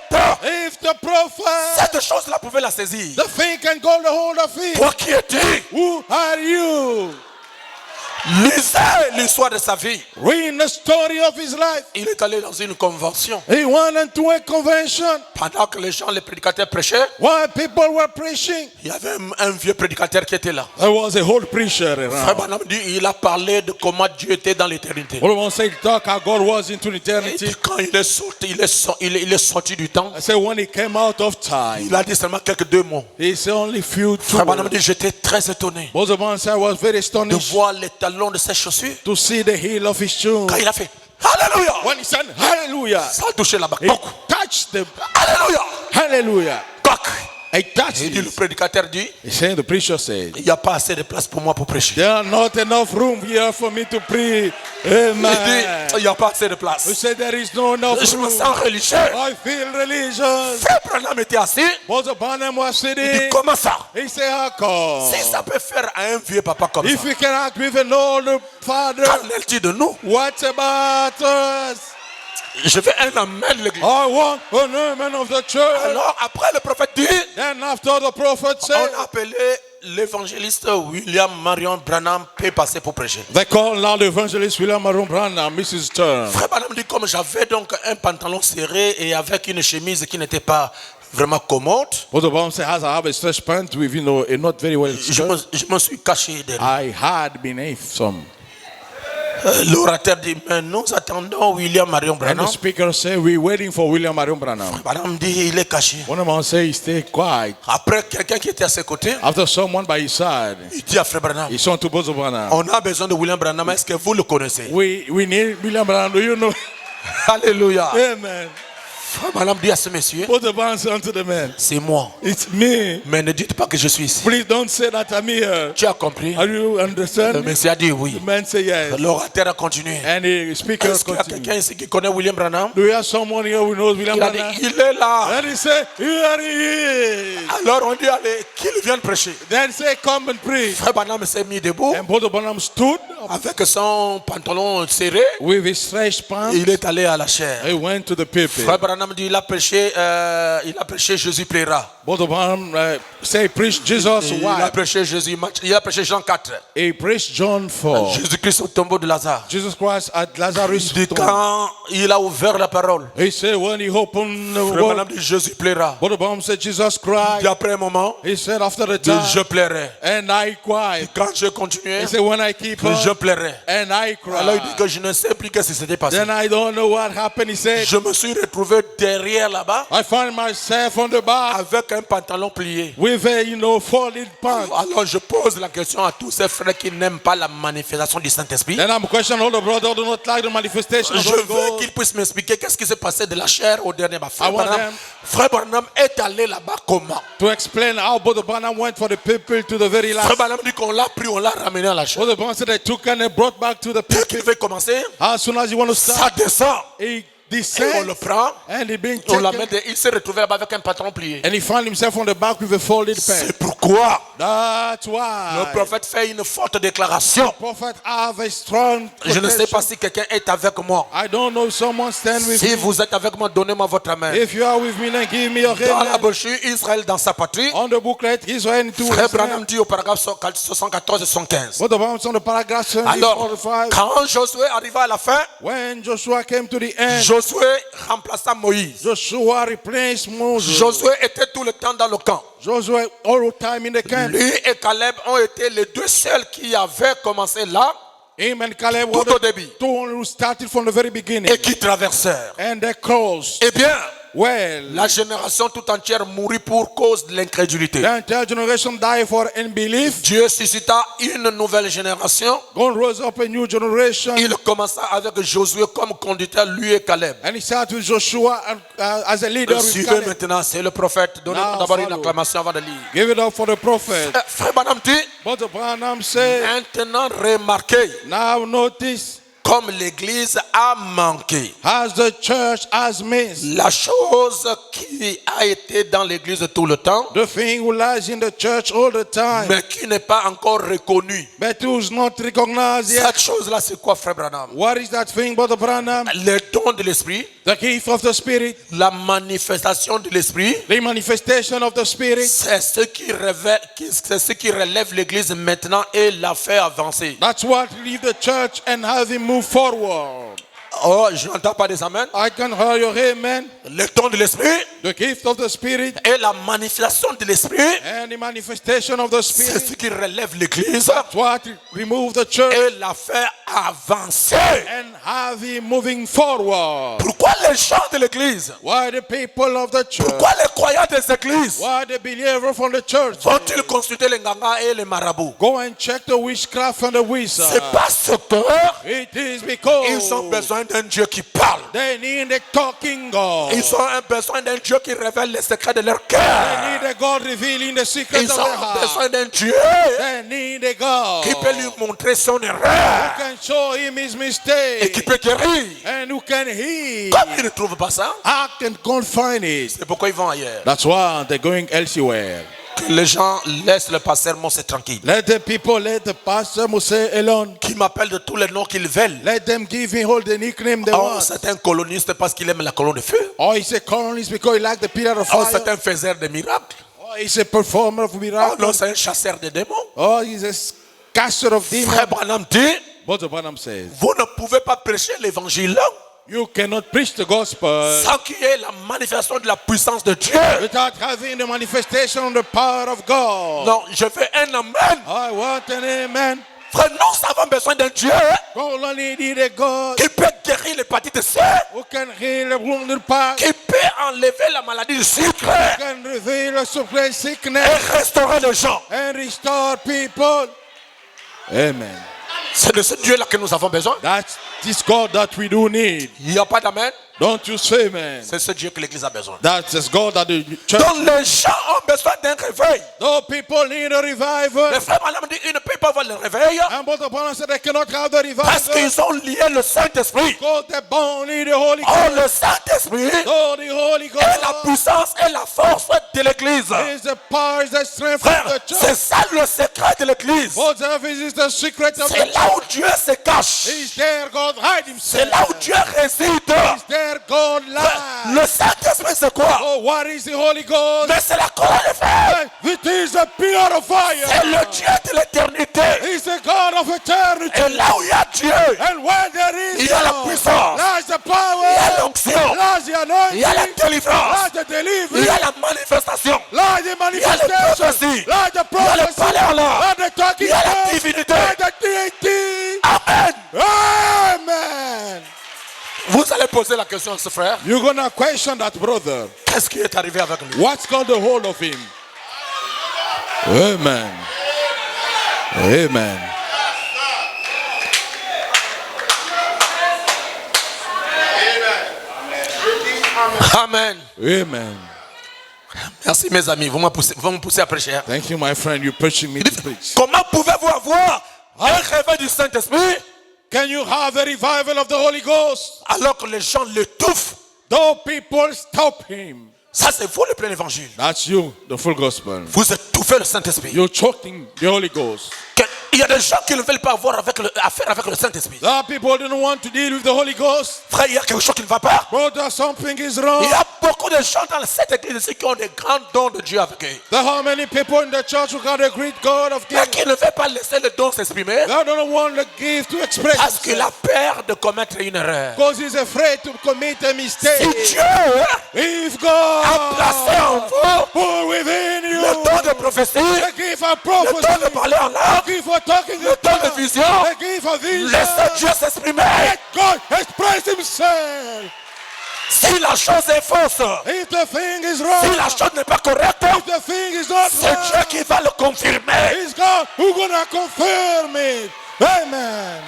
If the prophet, cette chose-là pouvait la saisir. the thing can go the hold of it. Toi qui es-tu? Who are you? Lisez l'histoire de sa vie. Read the story of his life. Il est allé dans une convention. He went into a convention. Pendant que les gens, les prédicateurs prêchaient, While people were preaching, il y avait un vieux prédicateur qui était là. there was a whole preacher Frère around. Branham dit, il a parlé de comment Dieu était dans l'éternité. All of us say talk how God was into Et eternity. quand il est sorti, il est sorti du temps. I said when he came out of time, Il a dit seulement quelques deux mots. he said only few two Frère Branham words. dit, j'étais très étonné Both of us said I was very de astonished voir les talons de ses chaussures. to see the heel of his shoe. Quand il a fait Alléluia, When he said hallelujah, ça a touché là-bas. he touched the Alléluia, hallelujah. coq. He touched Et dit, le it. prédicateur dit, He said, the preacher said, il n'y a pas assez de place pour moi pour prêcher. there are not enough room here for me to pray. Il dit, Amen. il n'y a pas assez de He place. said there is no enough Je me room. sens religieux. I feel religious. Frère Branham était assis. Brother Branham was Il dit, sitting. comment ça? He said, how come? Si ça peut faire à un vieux papa comme If ça, you can act with an older father, qu'en est-il de nous? what about us? Je veux un amen l'église. I want an amen of the church. Alors après le prophète dit, Then after the prophet on said, a appelé l'évangéliste William Marion Branham peut passer pour prêcher. They call now the evangelist William Marion Branham, Mrs. Turn. Frère Branham dit comme j'avais donc un pantalon serré et avec une chemise qui n'était pas vraiment commode, Brother Branham said, as I have a stretch pant with, a not very well skirt, je me suis caché derrière. I had beneath some. L'orateur dit, mais nous attendons William Marion And Branham. the speaker said, we're waiting for William Marion Branham. Branham dit, il est caché. One of them said, stay quiet. Après, quelqu'un qui était à ses côtés, After someone by his side, il dit à Frère Branham, he said to Brother Branham, on a besoin de William Branham, est-ce que vous le connaissez? we need William Branham, do you know? Alléluia. Amen. Frère Branham dit à ce monsieur, Brother Branham said unto the man, c'est moi. it's me. Mais ne dites pas que je suis ici. Please don't say that I'm here. Tu as compris? Are you Le understand? monsieur a dit oui. The man said yes. L'orateur a continué. And the speaker Est-ce qu'il y a continued. quelqu'un ici qui connaît William Branham? Do we have someone here who knows William Il a dit, Branham? il est là. And he said, here he is. Alors on dit, allez, qu'il vienne prêcher. Then say, come and preach. Frère Branham s'est mis debout And Brother Branham stood avec son pantalon serré. with his stretched pants. Il est allé à la chaire. He went to the pulpit. Frère Branham dit, il a prêché Jésus plaira. Brother Branham say, preach Jesus Il a why? prêché Jésus, il a prêché Jean 4. He preached John 4. Jésus-Christ au tombeau de Lazare. Jesus Christ at Lazarus' Il dit, tomb. quand il a ouvert la parole, He said when he opened the Frère word, Branham dit, Jésus plaira. Brother Branham said Jesus Puis cried. après un moment, He said after the il dit, je time, plairai. and I cried. Quand je continuais, He said when I keep on, je plairai. and I Alors il dit cried. que je ne sais plus qu'est-ce qui s'était passé. Then I don't know what happened. He said, Je me suis retrouvé derrière là-bas I find myself on the bar avec un pantalon plié. with a, folded pants. Alors je pose la question à tous ces frères qui n'aiment pas la manifestation du Saint-Esprit. Then I'm questioning all the brothers who do not like the manifestation of Je the Holy veux Ghost. qu'ils puissent m'expliquer qu'est-ce qui s'est passé de la chair au dernier. want Frère Branham est allé là-bas comment? To explain how Brother Branham went for the people to the very Frère last. Branham dit qu'on l'a pris, on l'a ramené à la chair. Brother Branham said they took and they brought back to the Dès people. qu'il veut commencer, As soon as you want to ça start, descend. he Et on descends le prend, and he being on l'amène, taken, il s'est retrouvé là-bas avec un pantalon plié. and he found himself on the back with a folded C'est pants. pourquoi That's le why prophète fait une forte déclaration. prophet have a strong Je ne sais protection. pas si quelqu'un est avec moi. I don't know if someone stand with Si me. vous êtes avec moi, donnez-moi votre main. If you are with me, then give me your Dans la hand. brochure Israël dans sa patrie, On the booklet, Israel into Frère Israel. Branham dit au paragraphe 74 et 75. What about on the paragraph 70, Alors, 45? quand Josué arriva à la fin, When Joshua came to the end, Josué remplaça Moïse. Joshua replaced Moses. Josué était tout le temps dans le camp. Joshua all the time in the camp. Lui et Caleb ont été les deux seuls qui avaient commencé là Him and Caleb tout were au the début two who started from the very beginning. et qui traversèrent. And they crossed. Eh bien, Well, la génération tout entière mourut pour cause de l'incrédulité. the entire generation died for unbelief. Dieu suscita une nouvelle génération. God rose up a new generation. Il commença avec Josué comme conducteur, lui et Caleb. And he started with Joshua as a leader with Suivez Caleb. maintenant, c'est le prophète. Donnez-moi Now d'abord une follow. acclamation avant de lire. Give it up for the prophet. Frère Branham dit, But the Branham said, maintenant remarquez now notice, comme l'église a manqué. as the church has missed, La chose qui a été dans l'église tout le temps, the thing who lies in the church all the time, mais qui n'est pas encore reconnue. but who's not recognized yet. Cette chose-là, c'est quoi, Frère Branham? What is that thing, Brother Branham? Les dons de l'esprit, The gift of the Spirit, la manifestation de l'esprit, the manifestation of the Spirit. c'est ce qui révèle, c'est ce qui relève l'église maintenant et la fait avancer. That's what leave the church and have him move forward. Oh, je n'entends pas des amens. I can hear your amen. Les dons de l'esprit The gift of the Spirit et la manifestation de l'esprit, and the manifestation of the c'est Spirit. ce qui relève l'église That's what remove the church et la fait avancer. and have him moving forward. Pourquoi les gens de l'église? Why the people of the church? Pourquoi les croyants des églises Why the believers from the church? vont-ils consulter les nganga et les marabouts? Go and check the witchcraft and the wizard. C'est parce que It is because ils ont besoin d'un Dieu qui parle. they need a talking God. Ils ont besoin d'un Dieu qui révèle les secrets de leur They cœur. need a God revealing the secrets Ils of their ont heart. besoin d'un Dieu They need a God qui peut lui montrer son who erreur can show him his et qui mistake peut guérir. and who can heal. Comme ils ne trouvent pas ça, Act and can't find it. c'est pourquoi ils vont ailleurs. That's why they're going elsewhere. Que les gens laissent le pasteur Mose tranquille. Let the people, let the pastor Mose alone. Qui m'appelle de tous les noms qu'ils veulent. Let them give him all the nickname they Oh, want. c'est un coloniste parce qu'il aime la colonne de feu. Or he's a colonist because he like the pillar of Oh, fire. c'est un faiseur de miracles. Or Oh, he's a performer of Oh miracles. non, c'est un chasseur de démons. Oh, he's a caster of demons. Frère Branham dit, Brother Branham says, vous ne pouvez pas prêcher l'évangile you cannot preach the gospel sans qu'il y ait la manifestation de la puissance de Dieu. without having the manifestation of the power of God. Non, je veux un amen. I want an amen. Frère, nous avons besoin d'un Dieu God only need a God qui peut guérir l'hépatite C, who can heal the wounded part, qui peut enlever la maladie du sucre can reveal the supply et sickness restaurer les gens. and restore people. Amen. C'est de ce Dieu-là que nous avons besoin. That's this God that we do need. Il n'y a pas d'amen. Don't you say amen? C'est ce Dieu que l'Église a besoin. That's this God that the church. Donc les gens ont besoin d'un réveil. No, people need a Les revival. frères Branham dit ils ne peuvent pas avoir le réveil And Brother Branham said they cannot have the parce revival qu'ils ont lié le Saint-Esprit. because they bound need the Holy Oh, Ghost. le Saint-Esprit Oh, the Holy est la Ghost puissance et la force de l'Église. is the power, is the strength Frère, of the c'est church. ça le secret de l'Église. What is the secret of C'est the là où church? Dieu se cache. Is there God hide C'est himself? là où Dieu réside. Is there God Frère, lies? le Saint-Esprit c'est quoi? Oh, what is the Holy Ghost? Mais c'est la colonne de feu. It is a pillar of C'est fire. le Dieu de l'éternité. He's the God of eternity. Et là où il y a Dieu, And where there is il y a la God, puissance, lies the il y a power, l'onction, lies the il y a la anointing, délivrance, lies the il y a deliverance, la manifestation, lies the il y a les manifestation, prophéties, lies the il y a le prophecy, parler là, lies the talking il y a la tongues, divinité. lies the deity. Amen. Amen. Vous allez poser la question à ce frère. You're gonna question that brother. Qu'est-ce qui est arrivé avec lui? What's got the hold of him? Amen. Amen. Amen. Amen. Merci mes amis, vous me poussez à prêcher. Thank you, my friend. You're pushing me to preach. Comment pouvez-vous avoir un réveil du Saint-Esprit Can you have a revival of the Holy Ghost? alors que les gens l'étouffent? Though people stop him. Ça c'est vous le plein évangile. That's you, the full gospel. Vous étouffez le Saint-Esprit. You're choking the Holy Ghost. Il y a des gens qui ne veulent pas avoir affaire avec le Saint-Esprit. There are people who don't want to deal with the Holy Ghost. Frère, il y a quelque chose qui ne va pas. Brother, something is Il wrong. y a beaucoup de gens dans cette église ici qui ont des grands dons de Dieu avec eux. There are many people in the church who got a great God of Mais giving. qui ne veulent pas laisser le don s'exprimer They don't want the gift to express parce qu'il a himself. peur de commettre une erreur. Because he's afraid to commit a Si mistake. Dieu If a placé en God vous put within le you don de prophétie, the gift of le don de prophecy, parler en langue, the gift of talking le in don de tongues, vision, the gift of vision, laissez Dieu s'exprimer. let God express himself. Si la chose est fausse, If the thing is si wrong, la chose n'est pas correcte, if the thing is not c'est Dieu right, qui va le confirmer. it's God who's gonna confirm it. Amen.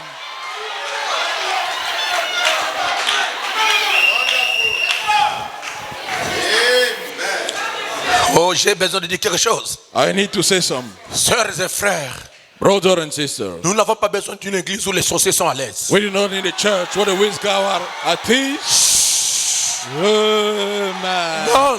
Oh, j'ai besoin de dire quelque chose. I need to say some. Sœurs et frères, Brothers and sisters, nous n'avons pas besoin d'une église où les sorciers sont à l'aise. we do not need a church where the witches are at peace. Amen. Non,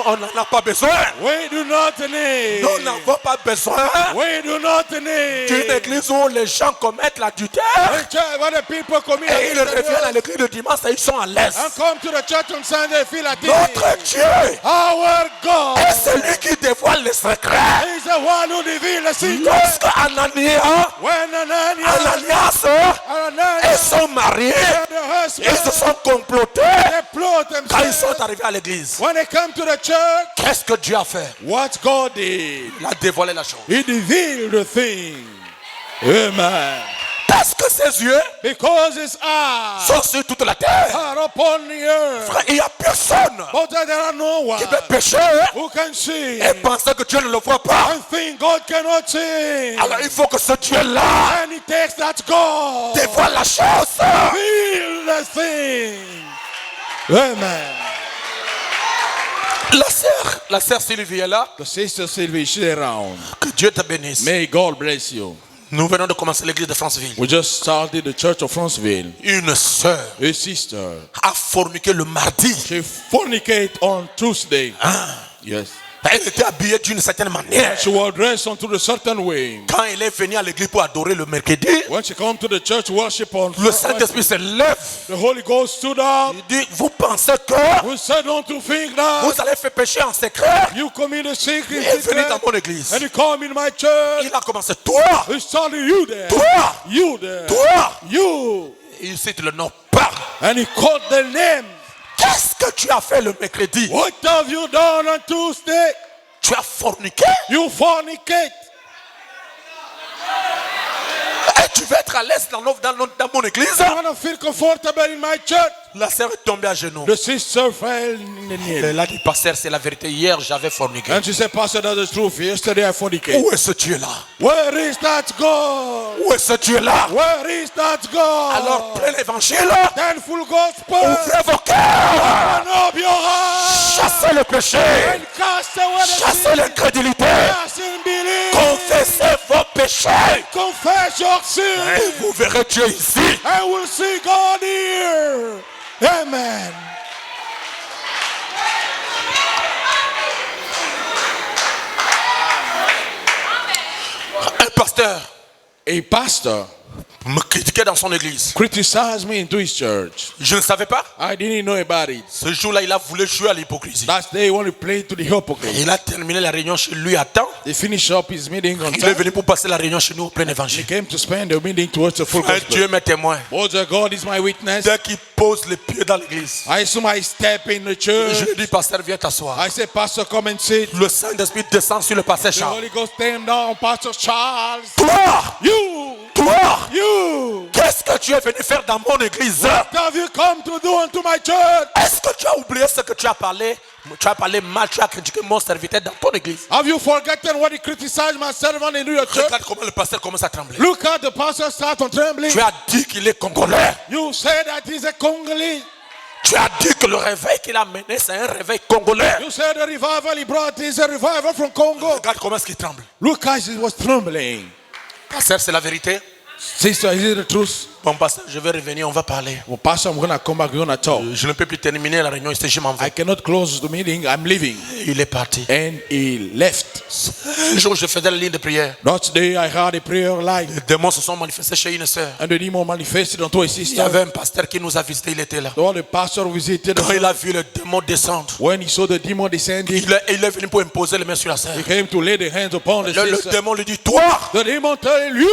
on n'en a pas besoin. We do not need. Nous n'avons pas besoin We do not d'une need. église où les gens commettent l'adultère A church where the people commit et ils against the reviennent à word l'église le dimanche et ils sont à l'aise. and come to the church on Sunday feel at Notre ease. Dieu Our God est celui qui dévoile les secrets. is the one who reveals the secret. Lorsque Ananias When Ananias et son mari, and the ils se husband, sont complotés they plot quand ils sont themselves. arrivés à l'église. When they come to the church, Qu'est-ce que Dieu a fait? what God did, Il a dévoilé la chose. He revealed the thing. Amen. Parce que ses yeux Because His eyes sont sur toute la terre. are upon the earth, Frère, il n'y a personne but there are no one qui peut pécher who can see et penser que Dieu ne le voit pas. and think God cannot see. Alors il faut que ce Dieu-là And He takes that God, dévoile la chose. reveal the thing. Amen. La sœur Sylvie est là. The sister Sylvie, she's around. Que Dieu te bénisse. May God bless you. Nous venons de commencer l'église de Franceville. We just started the church of Franceville. Une sœur A sister, a forniqué le mardi. she fornicate on Tuesday. Yes. Elle était habillée d'une certaine manière. She was dressed unto a certain way. Quand elle est venue à l'église pour adorer le mercredi, When she come to the church worship on le Saint-Esprit se lève. the Holy Ghost stood up. Il dit, vous pensez que We said, don't you think that vous allez faire pécher en secret? you commit a secret, Il est venu dans mon église. and you come in my church? Il a commencé, toi, He started you there, toi, you there, toi. you. Il cite le nom, pas. And he called the name. Qu'est-ce que tu as fait le mercredi? What have you done on Tuesday? Tu as forniqué? You fornicate. Et tu veux être à l'aise dans mon église? I want to feel comfortable in my church. La sœur est tombée à genoux. The sister fell in the knee. Elle a dit, pasteur, c'est la vérité. Hier, j'avais forniqué. And she said, Pastor, that's the truth. Yesterday I fornicated. Où est ce Dieu-là? Where is that God? Où est ce Dieu-là? Where is that God? Alors, prenez l'évangile. Then full gospel. Ouvrez vos cœurs. Open up your heart. Chassez le péché. And cast away the Chassez sin. l'incrédulité. Cast in belief. Confessez vos péchés. Confess your sin. Et vous verrez Dieu ici. And we'll see God here. Amen. Un pasteur A pastor me critiquait dans son église. criticized me into his church. Je ne savais pas. I didn't know about it. Ce jour-là, il a voulu jouer à l'hypocrisie. That day, he wanted to play to the hypocrite. Il a terminé la réunion chez lui à temps. He finished up his meeting on Il est time. venu pour passer la réunion chez nous au plein He évangile. came to spend the meeting towards the full Un gospel. Dieu m'est témoin. Oh, the God is my witness. Dès qu'il pose les pieds dans l'église, I assume I step in the church. je lui dis, pasteur, viens t'asseoir. I say, Pastor, come and sit. Le Saint-Esprit descend sur le pasteur The Charles. Holy Ghost came down, Pastor Charles. Toi, You, toi, you. qu'est-ce que tu es venu faire dans mon église? What have you come to do unto my church? Est-ce que tu as oublié ce que tu as parlé? Tu as parlé mal, tu as critiqué mon serviteur dans ton église. Have you forgotten what he criticized my servant in your church? Regarde comment le pasteur commence à trembler. Look at the pastor start on trembling. Tu as dit qu'il est congolais. You say that he's a Congolese. Tu as dit que le réveil qu'il a mené, c'est un réveil congolais. You say the revival he brought is a revival from Congo. Regarde comment est-ce qu'il tremble. Look how he was trembling. Pasteur, c'est la vérité. Sister, is it the truth? Bon, pasteur, je vais revenir, on va parler. Well, Pastor, I'm going to come back, we're going to talk. Je ne peux plus terminer la réunion ici, je m'en I vais. cannot close the meeting, I'm leaving. Il est parti. And he left. Un jour, je faisais la ligne de prière. That day I had a prayer line. Les démons se sont manifestés chez une sœur. And the demon manifested unto a Il y sister. avait un pasteur qui nous a visité, il était là. The pastor visited Quand us. il a vu le démon descendre, When he saw the demon descending, il est venu pour imposer les mains sur la sœur. he came to lay the hands upon the Le sister. démon lui dit, toi, The demon tell you,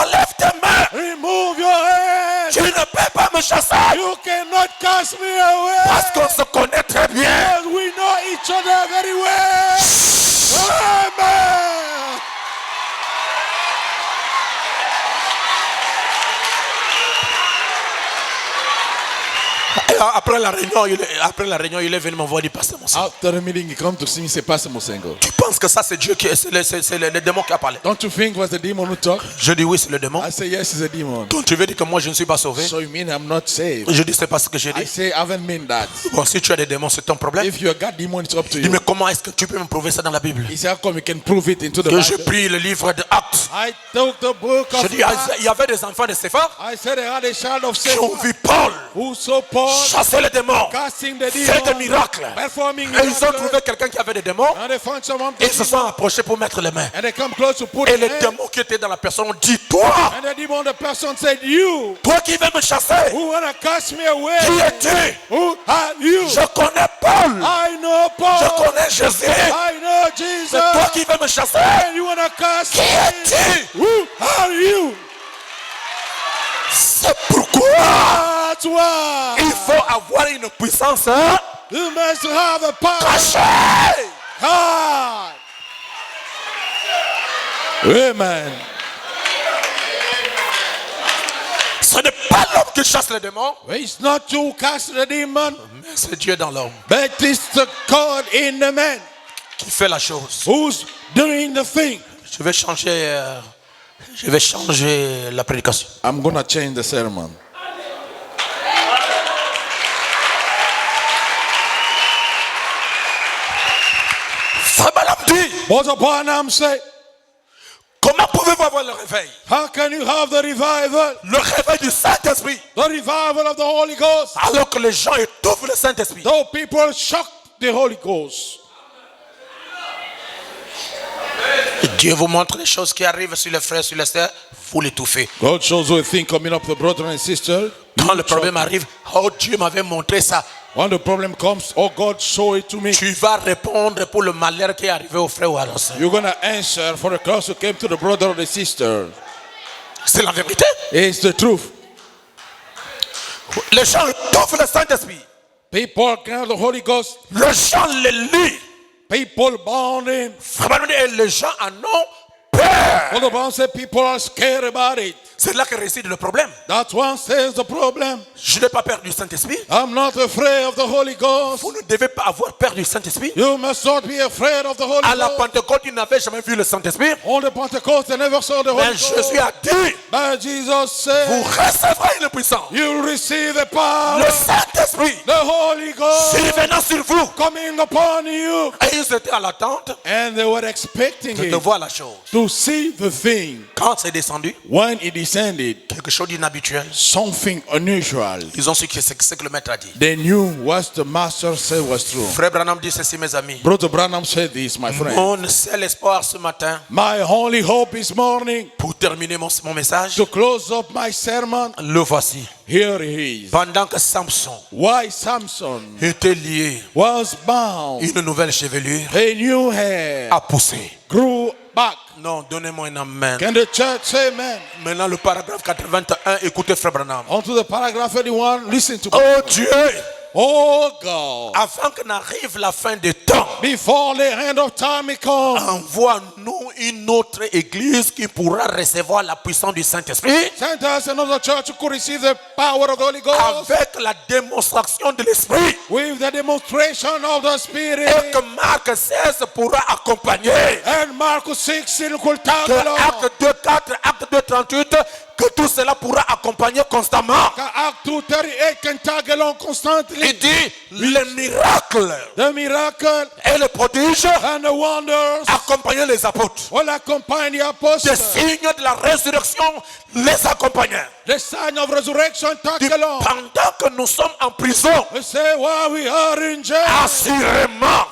enlève tes mains. remove your hands. Tu ne peux pas me chasser. You cannot cast me away. Parce qu'on se connaît très bien. Because we know each other very well. Amen. Et après la réunion, il est venu me voir et dit, pasteur Monsengo, After the meeting, he come to see me, say, Pastor Mosengo, tu penses que ça c'est Dieu qui c'est le démon qui a parlé? don't you think it was the demon who talked? Je dis oui, c'est le démon. I say, yes, it's a demon. Donc tu veux dire que moi je ne suis pas sauvé? So you mean I'm not saved? Je dis c'est pas ce que j'ai I dit. say, I haven't mean that. Bon, si tu as des démons, c'est ton problème. If you got demon, it's up to Dis, you. mais comment est-ce que tu peux me prouver ça dans la Bible? He said, how come you can prove it into the Que j'ai Bible? pris le livre de Actes. I took the book Je of dis, il y avait des enfants de Séphar I said, I had a child of qui ont Satan vu Paul who saw Paul chasser les démons, casting the faire des demon, miracles. performing Et ils ont miracles. trouvé quelqu'un qui avait des démons. And they found someone Et ils se sont approchés pour mettre les mains. and they come close to put Et it les in. démons qui étaient dans la personne ont dit, toi, And the demon, the person said, you toi qui veux me chasser, who wanna cast me qui away? es-tu? Who are you? Je connais Paul. I know Je Paul. connais Jésus. I know Jesus. C'est toi qui veux me chasser. And you wanna cast Qui me? es-tu? Who are you? C'est pourquoi That's why il faut avoir une puissance you must have a power. cachée. God. Amen. Ce n'est pas l'homme qui chasse les démons, It's not you who cast the demon, mais c'est Dieu dans l'homme but it's the God in the man qui fait la chose. who's doing the thing. Je vais changer la prédication. I'm going to change the sermon. Frère Balaam dit, What upon him say? comment pouvez-vous avoir le réveil? How can you have the revival? Le réveil du Saint-Esprit. The revival of the Holy Ghost. Alors que les gens étouffent le Saint-Esprit. Though people shock the Holy Ghost. Dieu vous montre les choses qui arrivent sur les frères, sur les sœurs, vous l'étouffez. God shows you a thing coming up to the brother and sister. Quand le problème arrive, oh Dieu m'avait montré ça. When the problem comes, oh God, show it to me. Tu vas répondre pour le malheur qui est arrivé au frère ou à la sœur. You're going to answer for the curse who came to the brother or the sister. C'est la vérité. It's the truth. Les gens étouffent le Saint-Esprit. People count the Holy Ghost. Les gens le lient. People bound in. Et les gens en ont peur. Well, the Bible says people are scared about it. C'est là que réside le problème. That's one says the problem. Je n'ai pas peur du Saint-Esprit. I'm not afraid of the Holy Ghost. Vous ne devez pas avoir peur du Saint-Esprit. You must not be afraid of the Holy À la Ghost. Pentecôte, ils n'avaient jamais vu le Saint-Esprit. On the Pentecost, they never saw the Holy Mais Ghost. Jésus a dit, But Jesus said, vous recevrez le puissant. you receive the power, Le Saint-Esprit, the Holy Ghost, survenant sur vous. coming upon you. Et ils étaient à l'attente And they were expecting de it voir la chose. to see the thing. Quand c'est descendu, When it descended, quelque chose d'inhabituel, something unusual. ils ont su que c'est ce que le maître a dit. They knew what the master said was true. Frère Branham dit ceci, mes amis. Brother Branham said this, my friend. Mon seul espoir ce matin, My only hope this morning, pour terminer mon message, to close up my sermon, le voici. here he is. Pendant que Samson Why Samson était lié, was bound, une nouvelle chevelure a new hair a poussé. grew back. Non, donnez-moi un amen. Can the church say amen? Maintenant, le paragraphe 81, écoutez Frère Branham. On to the paragraph 81, listen to me. Oh Dieu, Oh God, avant que n'arrive la fin des temps, before the end of time it comes, envoie-nous une autre église qui pourra recevoir la puissance du Saint-Esprit send us another church who could receive the power of the Holy Ghost avec la démonstration de l'Esprit with the demonstration of the et Spirit. que Marc 16 pourra accompagner. And Marcus 16 could tag Que along. Acte 2, 4, Acte 2, 38, que tout cela pourra accompagner constamment. Act 2:38 can tag along constantly. Il dit, les miracles The miracle et les prodiges and the wonders accompagnaient les apôtres. will accompany the Des apostles. signes de la résurrection les accompagnaient. The sign of resurrection tag along. Pendant que nous sommes en prison, We say while we are in jail, assurément,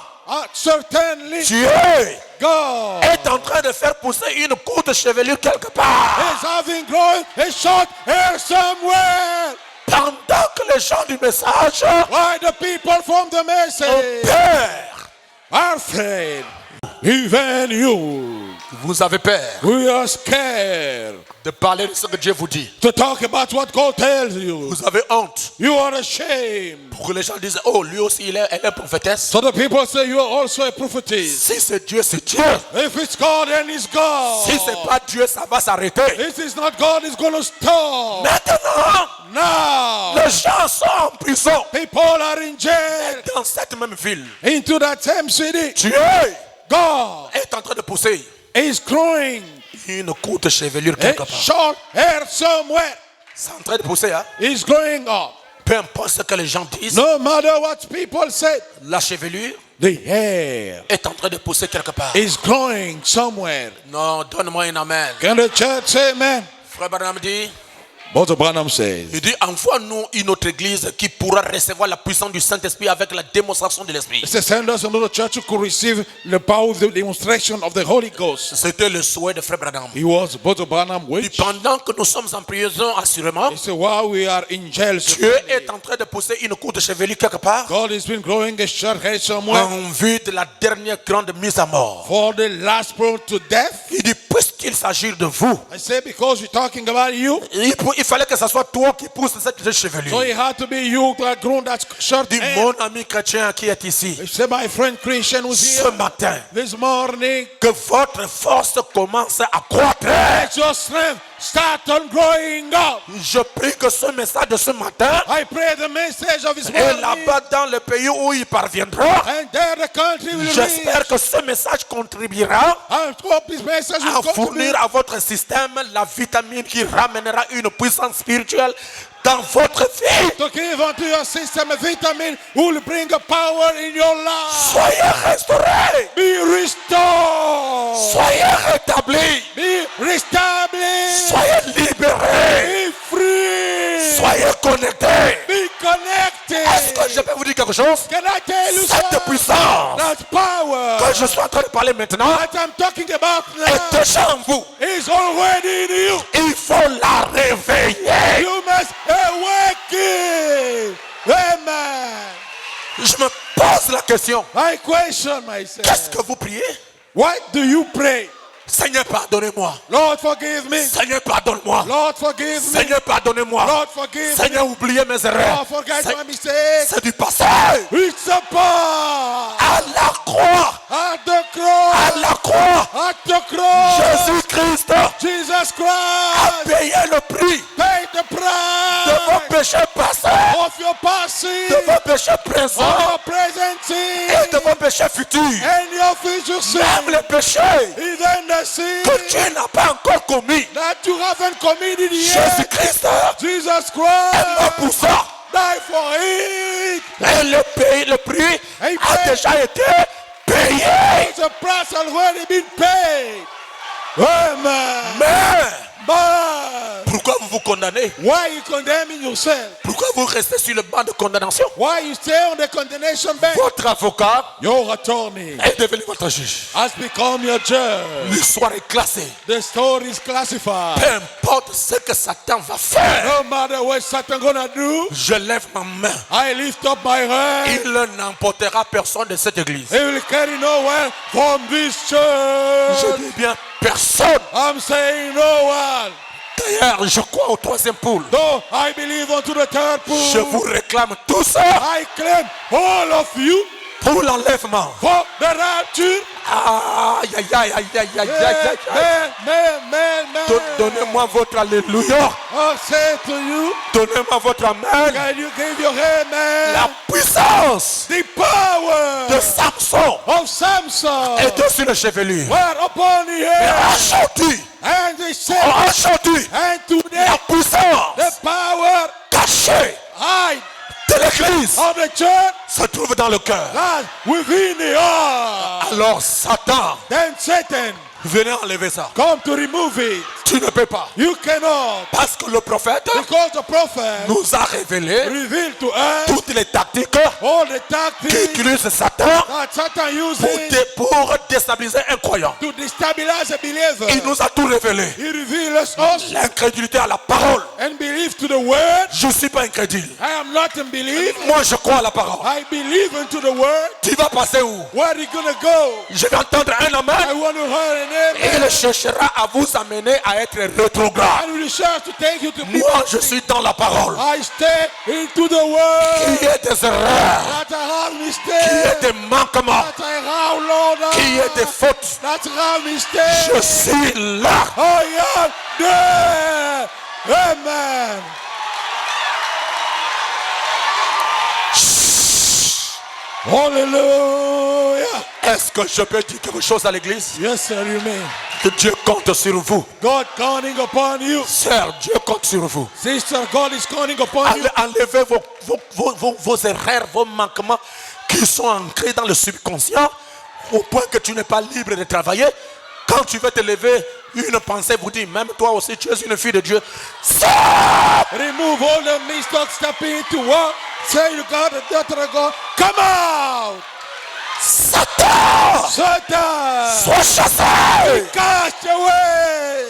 certainly Dieu God est en train de faire pousser une courte chevelure quelque part. is having grown a short hair somewhere. Pendant que les gens du message Why the people from the ont message peur. are afraid. Even you, Vous avez peur we are scared de parler de ce que Dieu vous dit. to talk about what God tells you. Vous avez honte. You are ashamed. Pour que les gens disent, oh, lui aussi, elle est prophétesse. So the people say you are also a prophetess. Si c'est Dieu, c'est Dieu. If it's God, then it's God. Si c'est pas Dieu, ça va s'arrêter. If it's not God, it's going to stop. Maintenant, Now, les gens sont en prison. people are in jail Dans cette même ville, into that same city. Dieu God est en train de pousser is growing une courte chevelure quelque a part. short hair somewhere. C'est en train de pousser, hein? Is growing up. Peu importe ce que les gens disent, No matter what people say, la chevelure the hair est en train de pousser quelque part. is growing somewhere. Non, donne-moi un amen. Can the church say amen? Frère Branham dit, Brother Branham says, il dit, envoie-nous une autre église qui pourra recevoir la puissance du Saint-Esprit avec la démonstration de l'Esprit. he says, send us another church who could receive the power of the demonstration of the Holy Ghost. C'était le souhait de Frère Branham. He was Brother Branham Et which? pendant que nous sommes en prison, assurément, He said, while we are in jail, Dieu est en train de pousser une courte chevelure quelque part God has been growing a short hair somewhere en vue de la dernière grande mise à mort. for the last blow to death. Il dit, puisqu'il s'agit de vous, I say, because we're talking about you, il fallait que ce soit toi qui pousse cette so chevelure. it had to be you that grown that short Dis, hair. mon ami chrétien qui est ici, I say, my friend Christian was ce here matin, this morning. que votre force commence à croître. Let your strength start on growing up. Je prie que ce message de ce matin I pray the message of his et morning, là-bas dans le pays où il parviendra, and there the country will reach. j'espère que ce message contribuera I hope his message à will contribute fournir à votre système la vitamine qui ramènera une puissance spirituelle dans votre vie. to give unto your system a vitamin who will bring a power in your life. Soyez restaurés, Be restored. soyez rétablis, Be restablished. soyez libérés, Be free. soyez connectés. Be Est-ce que connected. je peux vous dire quelque quelque chose? Can I tell you Cette something? puissance That power que je suis en train de parler maintenant that I'm talking about est now déjà en vous. is already in you. Il faut la réveiller. You must awaken. Amen. Je me pose la question. I question myself. Qu'est-ce que vous priez? What do you pray? Seigneur, pardonnez-moi. Lord, forgive me. Seigneur, pardonne-moi. Lord, forgive me. Seigneur, pardonnez-moi. Lord, forgive me. Seigneur, oubliez mes erreurs. Lord, forget C'est- my mistakes. C'est du passé. It's a power. À la croix. At the cross. À la croix. At the cross. Jésus-Christ Jesus a Christ payé le prix paid the de price vos péchés passés, of your past sin, de vos péchés of présents your present et sin, de vos péchés futurs. and your future sin. Même les péchés Even the sin que tu n'as pas encore commis. that you haven't committed yet. Jésus-Christ Jesus est mort pour Christ ça. died for it. Et le prix a déjà été payé. The price already been paid. Amen. Mais But pourquoi vous vous condamnez? why you condemning yourself? Pourquoi vous restez sur le banc de condamnation? Why you stay on the condemnation bench? Votre avocat Your attorney est devenu votre juge. has become your judge. L'histoire est classée. The story is classified. Peu importe ce que Satan va faire, No matter what Satan gonna do, je lève ma main. I lift up my hand. Il n'emportera personne de cette église. He will carry nowhere from this Je church. dis bien personne. I'm saying no one. D'ailleurs, je crois au troisième poule. Though I believe unto the third Je pool. vous réclame tous I claim all of you pour l'enlèvement. for the rapture. Aïe, aïe, aïe, aïe, aïe, aïe, aïe, aïe. Man. Donnez-moi votre alléluia. I'll say to you, Donnez-moi votre amen. can you give your amen? La puissance The power de Samson of Samson est sur le chevelu. were upon the head. Aujourd'hui, And they said, aujourd'hui, and today la puissance the power cachée hide de l'église of the church se trouve dans le cœur. lies within the heart. Alors Satan, Then Satan venez enlever ça. come to remove it. Tu ne peux pas. You cannot, Parce que le prophète because the prophet nous a révélé revealed to us toutes les tactiques all the tactics qu'utilise Satan that Satan uses pour déstabiliser un croyant. to destabilize a believer. Il nous a tout révélé. He reveals us L'incrédulité à la parole. and belief to the word. Je ne suis pas incrédule. I am not in belief. Moi, je crois à la parole. I believe into the word. Tu vas passer où? Where are you gonna go? Je vais entendre un I amen. want to hear an Et amen. il cherchera à vous amener à être rétrograde. And will share to take you to Moi, je suis dans la parole. I step into the word. Qui est des erreurs, That I have qui mistakes. est des manquements, That I have, Lord. qui est des fautes. That I have mistakes. Je suis là. I am there. Amen. Hallelujah. Est-ce que je peux dire quelque chose à l'église? Yes, sir, you may. Que Dieu compte sur vous. God counting upon you. Sœur, Dieu compte sur vous. Sister, God is counting upon you. Enlevez vos erreurs, vos manquements qui sont ancrés dans le subconscient au point que tu n'es pas libre de travailler. Quand tu veux te lever, une pensée vous dit, même toi aussi, tu es une fille de Dieu. Remove all the mistakes, step into work. Say you got a daughter of God. Come out. Satan, Satan. sois chassé. Cast away.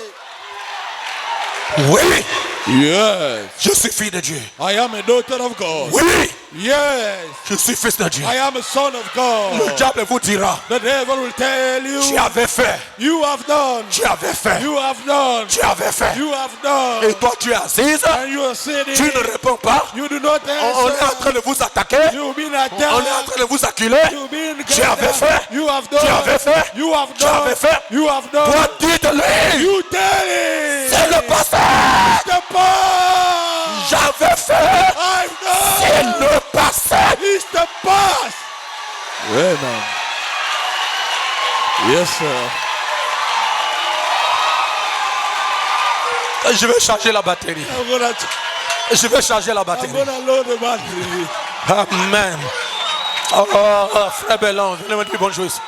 Oui, Yes. je suis fille de Dieu. I am a daughter of God. Oui, Yes. je suis fils de Dieu. I am a son of God. Le diable vous dira, The devil will tell tu you. avais fait, You have done. tu avais fait, You have done. tu avais fait. You have done. Et toi, tu es assise, And you are sitting. tu ne réponds pas. You do not On est en answer. train de vous attaquer. You've been On est en attacked. train de vous acculer. You've been Tu avais fait. You have done. Tu avais fait. You have Tu done. avais fait. You have done. Toi, dites-lui. You tell it. C'est le passé. The past. J'avais fait. I've C'est done. le passé. It's the past. Amen. Yes, sir. Je vais changer la batterie. Je vais changer la I'm batterie. gonna load the battery. Amen. Oh, frère Bellon, venez me dire bonjour ici.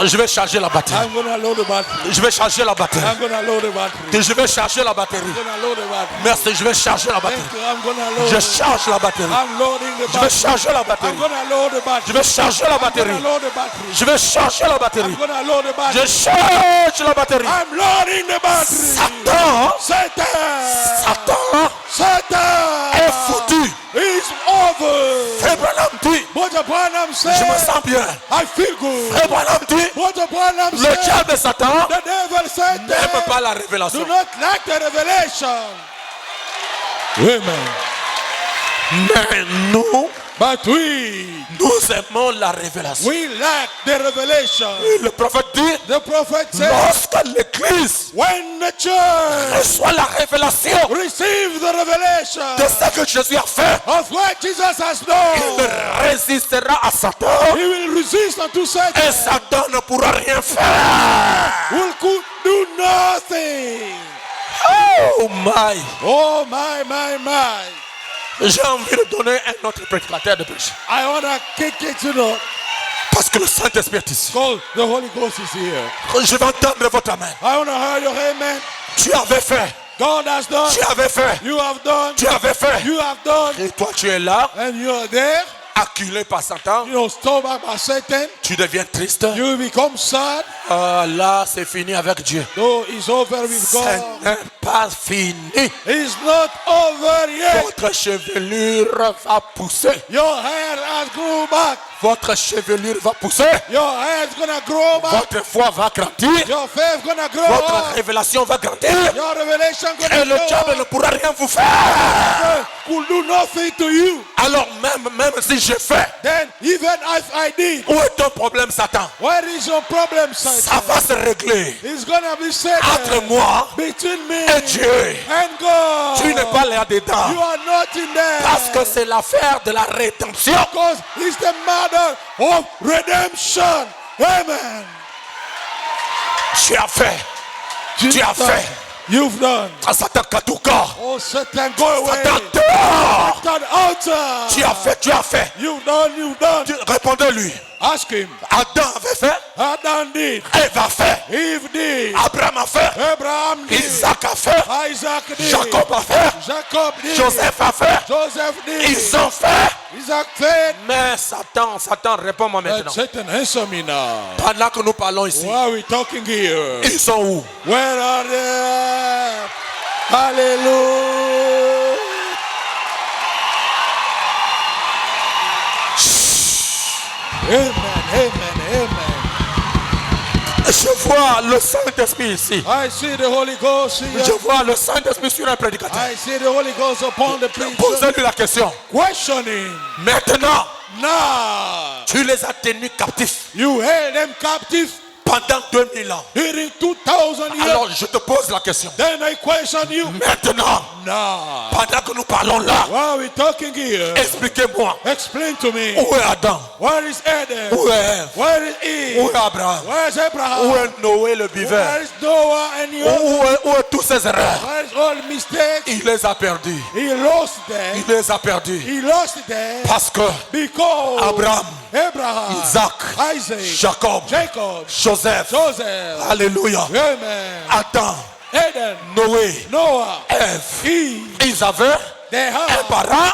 Je vais charger la batterie. I'm going to load the battery. Je vais charger la batterie. I'm going to load the battery. Je vais charger la batterie. I'm going to load the battery. Merci, je vais charger la batterie. Thank you. I'm going to load Je it. charge la batterie. I'm loading the Je vais battery. charger la I'm batterie. going to load the battery. Je vais charger la I'm going batterie. to load the battery. Je vais charger la batterie. I'm going to load the battery. Je charge la batterie. I'm loading the battery. Satan, Satan. Satan est foutu. It's over. Frère Branham dit, What Branham je me said, sens bien. I feel good. Frère Branham dit, What Branham le said, diable Satan the devil said, n'aime pas la do révélation. not lack the revelation. Amen. Mais nous, But nous aimons la révélation. we lack the revelation. Le prophète dit, The prophet said, lorsque l'église when the church reçoit la révélation receives the revelation de ce que Jésus a fait, of what Jesus has il done, résistera à Satan he will resist unto Satan, et Satan ne pourra rien faire. who could do nothing. Oh my! Oh my. J'ai envie de donner un autre prédicateur de péché. I want to kick it to the Parce que le Saint-Esprit est ici. because the Holy Ghost is here. Je vais entendre votre amen. I want to hear your amen. Tu avais fait. God has done. Tu avais fait. You have done. Tu avais fait. You have done. Et toi, tu es là, And you are there. acculé par Satan. Stolen back by Satan. Tu deviens triste. You become sad. Ah, là, c'est fini avec Dieu. No, it's over with Ce God. n'est pas fini. It's not over yet. Votre chevelure va pousser. Your hair has grown back. Votre chevelure va pousser. Your hair is gonna grow back. Votre foi va grandir. Your faith gonna grow Votre up. révélation va grandir. Your revelation Et gonna le grow diable up. ne pourra rien vous faire. Could do nothing to you. Alors même si je fais, Then even if I did, où est ton problème, Satan? what is your problem, Ça Satan? va se régler It's gonna be said entre moi between me et Dieu. and God. Tu n'es pas là-dedans. You are not in there. Parce que c'est l'affaire de la rédemption. Because it's the matter of redemption. Amen. Tu as fait. Tu as fait. You've done. À Satan Katouka. Oh, Satan, go away. Satan dehors. Satan, altar. Tu as fait, tu as fait. You've done. Répondez-lui. Ask him. Adam avait fait. Adam did. Ève a fait. Eve did. Abraham a fait. Abraham did. Isaac a fait. Isaac did. Jacob a fait. Jacob did. Joseph a fait. Joseph did. Ils ont fait. Isaac said. Mais Satan, réponds-moi But maintenant. Satan, answer me now. Pendant que nous parlons ici, Why are we talking here? ils sont où? Where are they? Hallelujah. Amen. Je vois le Saint-Esprit ici. I see the Holy Ghost here. Je vois le Saint-Esprit sur un prédicateur. I see the Holy Ghost upon the preacher. Posez-lui la question. Questioning. Maintenant, Now, tu les as tenus captifs you held them captive pendant 2000 ans. during 2000 years. Alors je te pose la question. Then I question you. Maintenant, Now, pendant que nous parlons là, why are we talking here? expliquez-moi. Explain to me. Où est Adam? Where is Adam? Où est Ève? Where is Eve? Où est Abraham? Where is Abraham? Où est Noé le vivant? Where is Noah and you? Où est tous ces erreurs? Where is all mistakes? Il les a perdus. He lost them. Il les a perdus. He lost them Parce que because Abraham, Abraham, Isaac, Isaac, Jacob, Jacob, Joseph, Joseph, Alléluia, Amen, Adam, Eden, Noé, Noah, Ève, Eve, ils avaient they un have parent.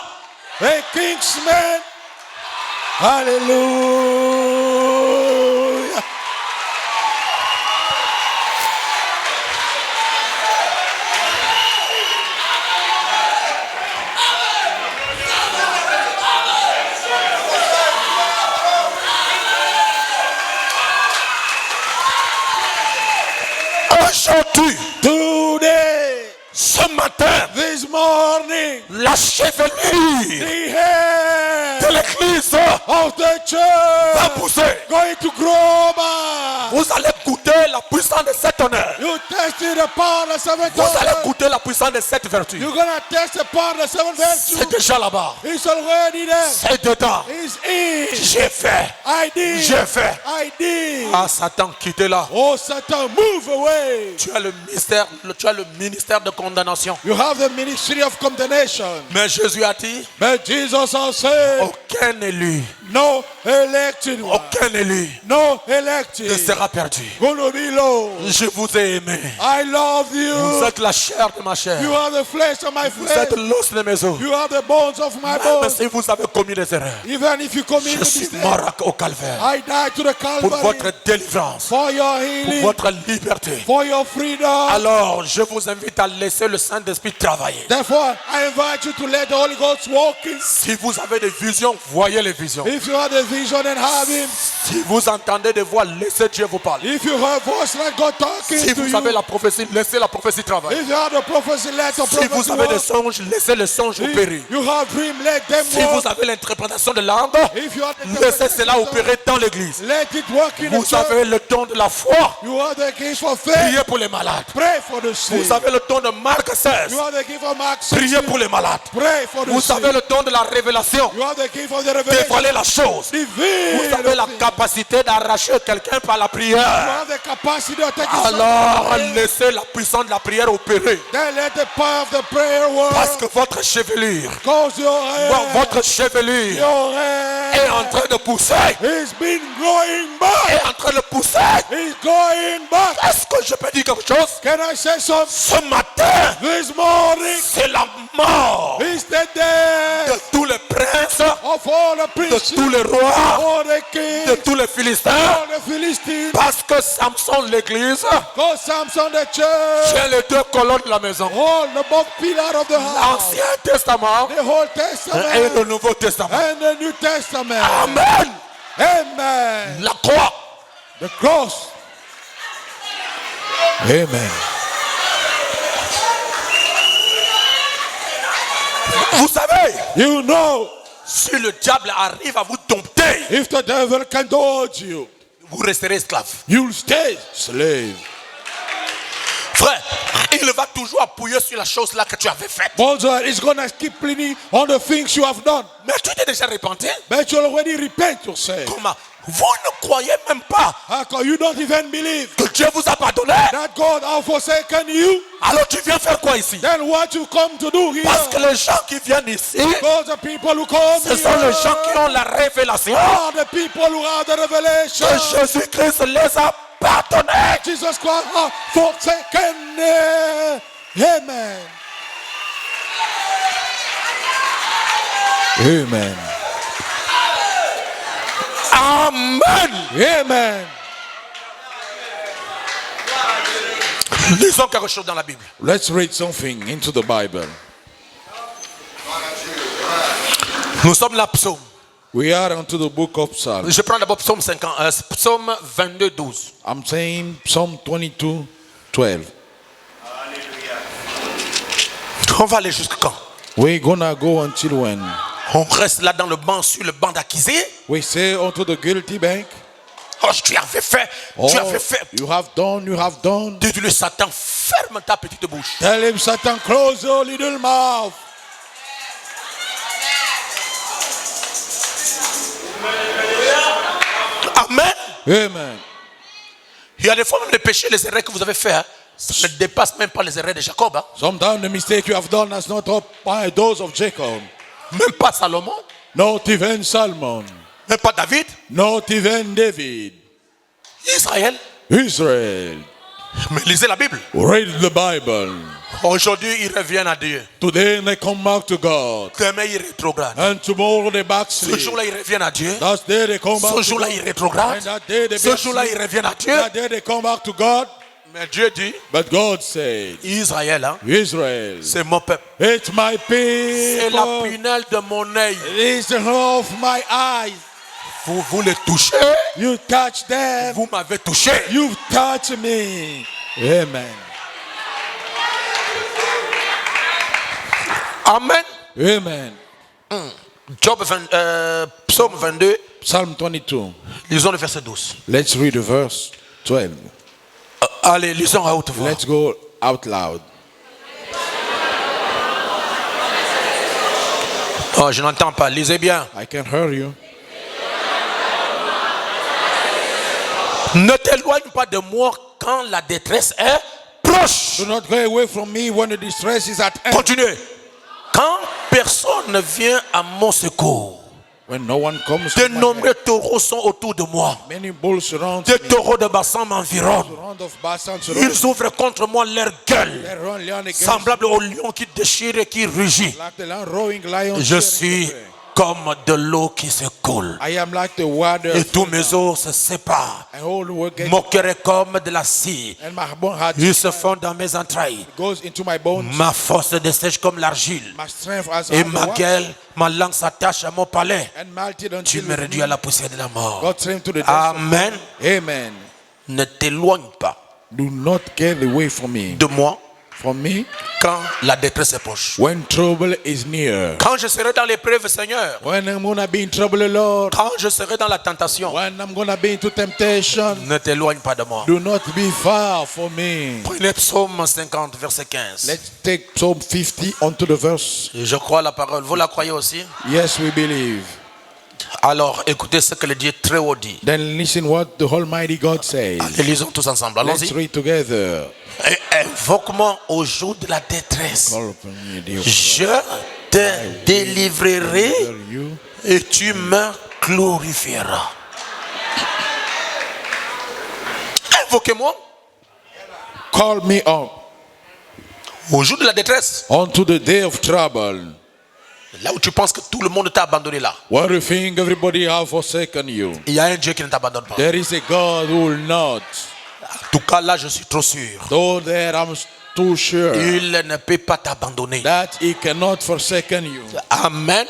a kingsman. Hallelujah. Aujourd'hui, Today, ce matin, this morning, la chevelure the hair de l'église of the va church pousser. going to grow back. Vous allez goûter la puissance de cet honneur. You tasted the power of the seventh Vous allez honor. goûter la puissance de cette vertu. You're gonna taste the power of the seventh C'est virtue. déjà là-bas. It's already there. C'est dedans. It's in. J'ai fait. I did. J'ai fait. I did. Ah, Satan, quittez-la. Oh, Satan, move away. Tu as le ministère de condamnation. You have the ministry of condemnation. Mais Jésus a dit, But Jesus said, aucun élu no elected one. Aucun élu No ne elected. sera perdu. Gonna be low. Je vous ai aimé. I love Vous you. êtes la chair de ma You chair. are the flesh of my Vous flesh. êtes l'os de mes os. You are the bones of my Même bones. si vous avez commis des erreurs, Even if you commit je a suis mistake, mort au calvaire I die to the pour Calvary votre délivrance, for your pour healing, votre liberté. for your freedom. Alors, je vous invite à laisser le Saint-Esprit travailler. Therefore, I invite you to let the Holy Ghost walk in. Si vous avez des visions, voyez les visions. If you have the vision and have Him. Si vous entendez des voix, laissez Dieu vous parler. If you have voice, let God talking Si to vous avez you. la prophétie, laissez la prophétie travailler. If you have the prophecy, let the Si prophecy vous avez des walk. songes, laissez les songes opérer. If you have dream, let them Si walk. vous avez l'interprétation de langue, If you have the laissez cela opérer dans l'église. let it work in the Vous church. avez le don de la foi. You have the gift for faith. Priez pour les malades. Pray for the sick. Vous avez le don de Marc 16. You have the gift of Mark Priez 16. pour les malades. Pray for the Vous sick. avez le don de la révélation. You have the gift of the revelation. Dévoiler la chose. Vous avez la capacité d'arracher quelqu'un par la You prière. have the capacity of taking Alors laissez la puissance de la prière opérer. Then let the power of the prayer work. Parce que votre chevelure, Cause your hair, votre chevelure your hair est en train de pousser. is been growing back. Est en train de pousser. It's going back. Est-ce que je peux dire quelque chose? Can I say something? Ce matin, This morning c'est la mort is the day de tous les princes, of all the de princes, tous les rois, all the de kings, tous les Philistins. all the Philistines. Parce que Samson, l'église, Cause Samson the church, tient les deux colonnes de la maison. all the both pillar of the house, L'Ancien Testament the whole et Testament le Nouveau Testament. and the New Testament. Amen. Amen. La croix. The cross. Amen. Vous savez, You know, si le diable arrive à vous dompter, if the devil can dodge you, vous resterez esclave. you'll stay slave. Frère, il va toujours appuyer sur la chose là que tu avais faite. Brother is gonna keep leaning on the things you have done. Mais tu t'es déjà repenti? But you already repent yourself. Comment? Vous ne croyez même pas How come you don't even believe que Dieu vous a pardonné? that God has forsaken you? Alors tu viens faire quoi ici? Then what you come to do here? Parce que les gens qui viennent ici, Because the people who come ce sont les gens qui ont la révélation are the people who have the revelation. que Jésus-Christ les a pardonnés. Jesus Christ has forsaken. Amen. Amen. Amen. Amen. Lisons quelque chose dans la Bible. Let's read something into the Bible. Nous sommes là, psaume. We are into the book of Psalms. Je prends d'abord psaume psaume 22, 12. I'm saying Psalm 22, 12. On va aller jusqu'à quand? We're gonna go until when? On reste là dans le banc, sur le banc d'accusé. We say unto the guilty bank. Oh, tu avais fait. Oh, Tu avais fait. you have done, you have done. Dis-le, Satan, ferme ta petite bouche. Tell him, Satan, close your little mouth. Amen. Amen. Il y a des fois même les péchés, les erreurs que vous avez fait, hein, ça ne dépasse même pas les erreurs de Jacob. Hein. Sometimes the mistake you have done has not up by those of Jacob. Même pas Salomon, Not even Solomon. même pas David, Not even David. Israël. Israel. Mais lisez la Bible. Read the Bible. Aujourd'hui, ils reviennent à Dieu. Today they come back to God. Demain, ils rétrogradent. And tomorrow they Ce backslid. jour-là, ils reviennent à Dieu. That day they come back Ce to jour-là, God. ils rétrogradent. And that day they Ce jour-là, ils backslid. reviennent à Dieu. That day they come back to God. Mais Dieu dit, But God said, Israël, hein, Israel, c'est mon peuple. it's my C'est la people. prunelle de mon œil. It is the of my eyes. Vous les touchez. You touch them. Vous m'avez touché. You touch me. Amen. Amen. Amen. Psaume 22. Psalm 22. Lisons le verset 12. Let's read the verse 12. Allez, lisons à haute voix. Let's go out loud. Oh, je n'entends pas. Lisez bien. I can hear you. Ne t'éloigne pas de moi quand la détresse est proche. Do not go away from me when the distress is at hand. Continuez. Quand personne ne vient à mon secours. When no one comes De to my nombreux help, taureaux sont autour de moi. many bulls surround Des me. taureaux de bassin m'environnent. Surround of Basan surround me. Ils ouvrent contre moi leur gueule, They run lion against semblable au lion qui déchire et qui rugit. like the lion roaring lion. Je tearing suis the prey. comme de l'eau qui se coule. I am like the water. Et tous mes os se séparent. And all the world gets Mon cœur est comme de la cire. and my bone heart Ils se font dans mes entrailles. goes into my bones. Ma force se dessèche comme l'argile. My strength as Et the ma wax, gueule, ma langue s'attache à mon palais. and melted Tu until me réduis à la poussière de la mort. God sent to the dust. Amen. Amen. Ne t'éloigne pas Do not get away from me. de moi From me quand la détresse est proche. when trouble is near. Quand je serai dans l'épreuve, Seigneur. When I'm gonna be in trouble, Lord. Quand je serai dans la tentation. When I'm gonna be into temptation. Ne t'éloigne pas de moi. Do not be far from me. Prenez Psaume 50, verset 15. Let's take Psalm 50 onto the verse. Je crois la parole. Vous la croyez aussi? Yes, we believe. Alors, écoutez ce que le Dieu très haut dit. Then listen what the Almighty God says. Allez, lisons tous ensemble. Let's Allons-y. read together. Invoque-moi au jour de la détresse. Call upon me, dear Je te délivrerai Father, you. et tu me glorifieras. Invoquez-moi Call me up au jour de la détresse. onto the day of trouble. Là où tu penses que tout le monde t'a abandonné là. What you think everybody have forsaken you? Il y a un Dieu qui ne t'abandonne pas. There is a God who will not. En tout cas, là, je suis trop sûr. Though there I'm too sure Il ne peut pas t'abandonner. that He cannot forsaken you. Amen.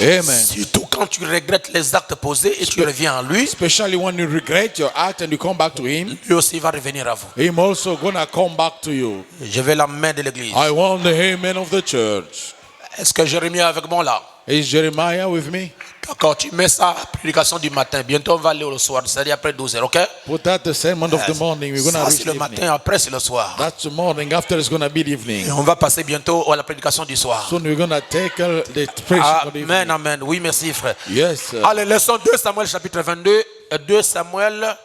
Amen. Surtout quand tu regrettes les actes posés et tu reviens à lui, Especially when you regret your act and you come back to Him, lui aussi va revenir à vous. Him also gonna come back to you. Je vais la main de l'église. I want the amen of the church. Est-ce que Jérémie est avec moi là? Is Jeremiah with me? Quand tu mets ça, prédication du matin, bientôt on va aller au soir, c'est-à-dire après 12h, ok? Put that the sermon of the morning. We're gonna Ça reach c'est le evening. matin, après c'est le soir. That's the morning. After it's gonna be the Et evening. on va passer bientôt à la prédication du soir. Soon we're gonna take the preaching of the evening. Amen, amen. Oui, merci frère. Yes, sir. Allez, leçon 2 Samuel chapitre 22, 2 Samuel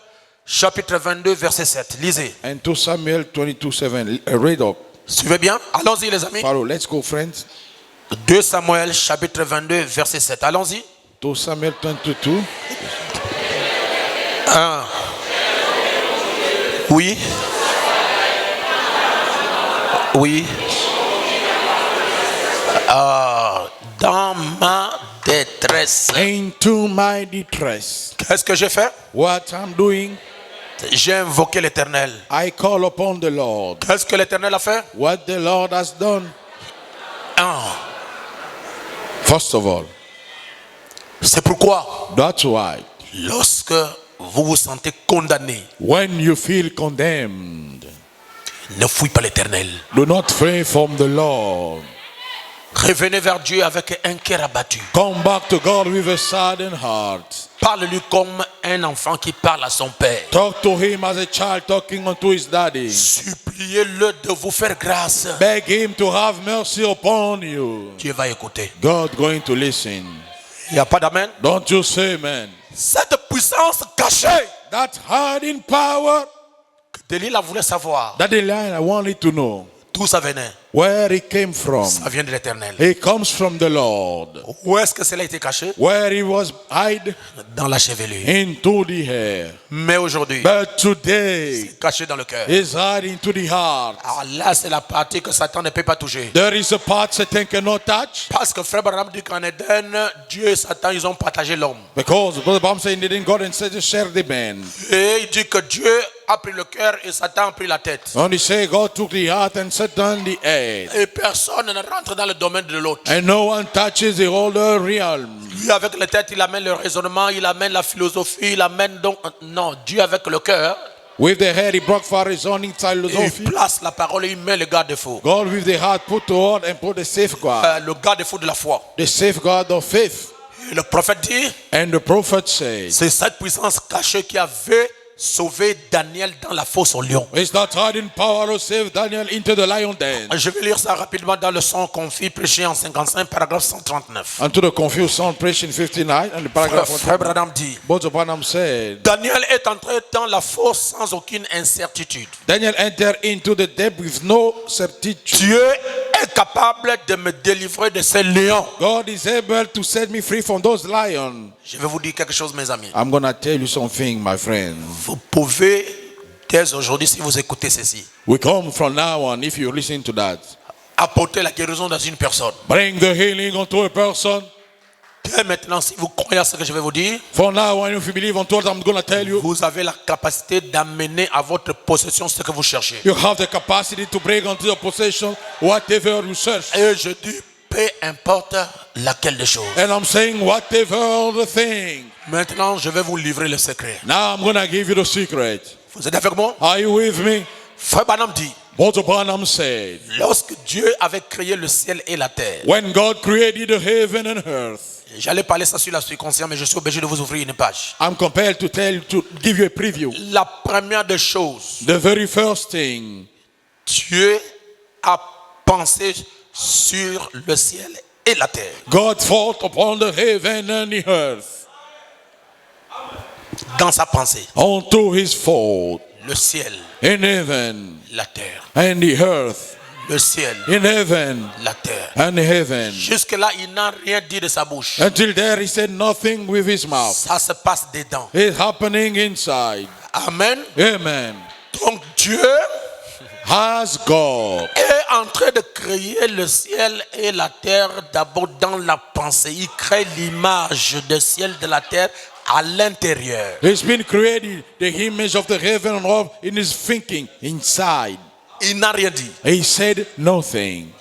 chapitre 22 verset 7. Lisez. And 2 Samuel 22:7. Read up. Suivez bien. Allons-y les amis. Follow. Let's go, friends. 2 Samuel chapitre 22 verset 7. Allons-y. 2 Samuel 22. 1. Oui. Oui. Dans ma détresse. Into my distress. Qu'est-ce que j'ai fait? What I'm doing, J'ai invoqué l'Éternel. I call upon the Lord. Qu'est-ce que l'Éternel a fait? What the Lord has done. 1. First of all, C'est pourquoi, that's why lorsque vous vous sentez condamné, when you feel condemned, ne fouille pas l'Éternel. do not flee from the Lord. Revenez vers Dieu avec un cœur abattu. Come back to God with a saddened heart. Parle-lui comme un enfant qui parle à son père. Talk to him as a child talking unto his daddy. Suppliez-le de vous faire grâce. Beg him to have mercy upon you. Dieu va écouter. God going to listen. Il n'y a pas d'amen. Don't you say amen? Cette puissance cachée, That hiding power, que Delilah voulait savoir, that the line I wanted to know d'où ça venait. where it came from. Ça vient de l'Éternel. It comes from the Lord. Où est-ce que cela a été caché? Where it was hid Dans la chevelure. into the hair. Mais aujourd'hui, But today caché dans le cœur. is hid into the heart. Alors là, c'est la partie que Satan ne peut pas toucher. There is a part Satan cannot touch. Parce que Frère Branham dit qu'en Éden, Dieu et Satan, ils ont partagé l'homme. Because Brother Bam saying they didn't go and say to share the man. Et il dit que Dieu a pris le cœur et Satan a pris la tête. And he say God took the heart and Satan the head. Et personne ne rentre dans le domaine de l'autre. And no one touches the older realm. Lui, avec la tête, il amène le raisonnement, il amène la philosophie, il amène donc... Non, Dieu avec le cœur, With the head he brought for his own il philosophy. place la parole et il met le garde-fou. God with the heart put the word and put the safeguard. Le garde-fou de la foi. The safeguard of faith. Et le prophète dit, And the prophet says, c'est cette puissance cachée qui avait sauvé Daniel dans la fosse au lion. it's that hiding power to save Daniel into the lion den. Je vais lire ça rapidement dans le son confit prêché en 55, paragraphe 139. Unto the confused son preached in 59 and the paragraph Frère 1. Branham dit, Both of them said, Daniel est entré dans la fosse sans aucune incertitude. Daniel entered into the depth with no certitude. Dieu est capable de me délivrer de ces lions. God is able to set me free from those lions. Je vais vous dire quelque chose, mes amis. I'm going to tell you something, my friend. Vous pouvez, dès aujourd'hui, si vous écoutez ceci, We come from now on, if you listen to that, apporter la guérison dans une personne. bring the healing onto a person. Dès maintenant, si vous croyez à ce que je vais vous dire, For now on, if you believe on what I'm going to tell you, vous avez la capacité d'amener à votre possession ce que vous cherchez. you have the capacity to bring onto your possession whatever you search. Et je dis, peu importe laquelle des choses. And I'm saying whatever the thing. Maintenant, je vais vous livrer le secret. Now I'm going to give you the secret. Vous êtes avec moi? Are you with me? Frère Branham dit, Brother Branham said, lorsque Dieu avait créé le ciel et la terre, when God created the heaven and earth, j'allais parler ça sur la circoncision, mais je suis obligé de vous ouvrir une page. I'm compelled to tell you, to give you a preview. La première des choses, The very first thing, Dieu a pensé sur le ciel et la terre. God thought upon the heaven and the earth. Dans sa pensée, Onto his thought, le ciel, in heaven la terre, and the earth, le ciel, in heaven la terre. and heaven. Jusque-là, il n'a rien dit de sa bouche. Until there he said nothing with his mouth. Ça se passe dedans. It's happening inside. Amen. Amen. Donc Dieu Has God est en train de créer le ciel et la terre d'abord dans la pensée. Il crée l'image du ciel de la terre à l'intérieur. He's been created the image of the heaven and earth in his thinking inside. Il n'a rien dit. He said nothing.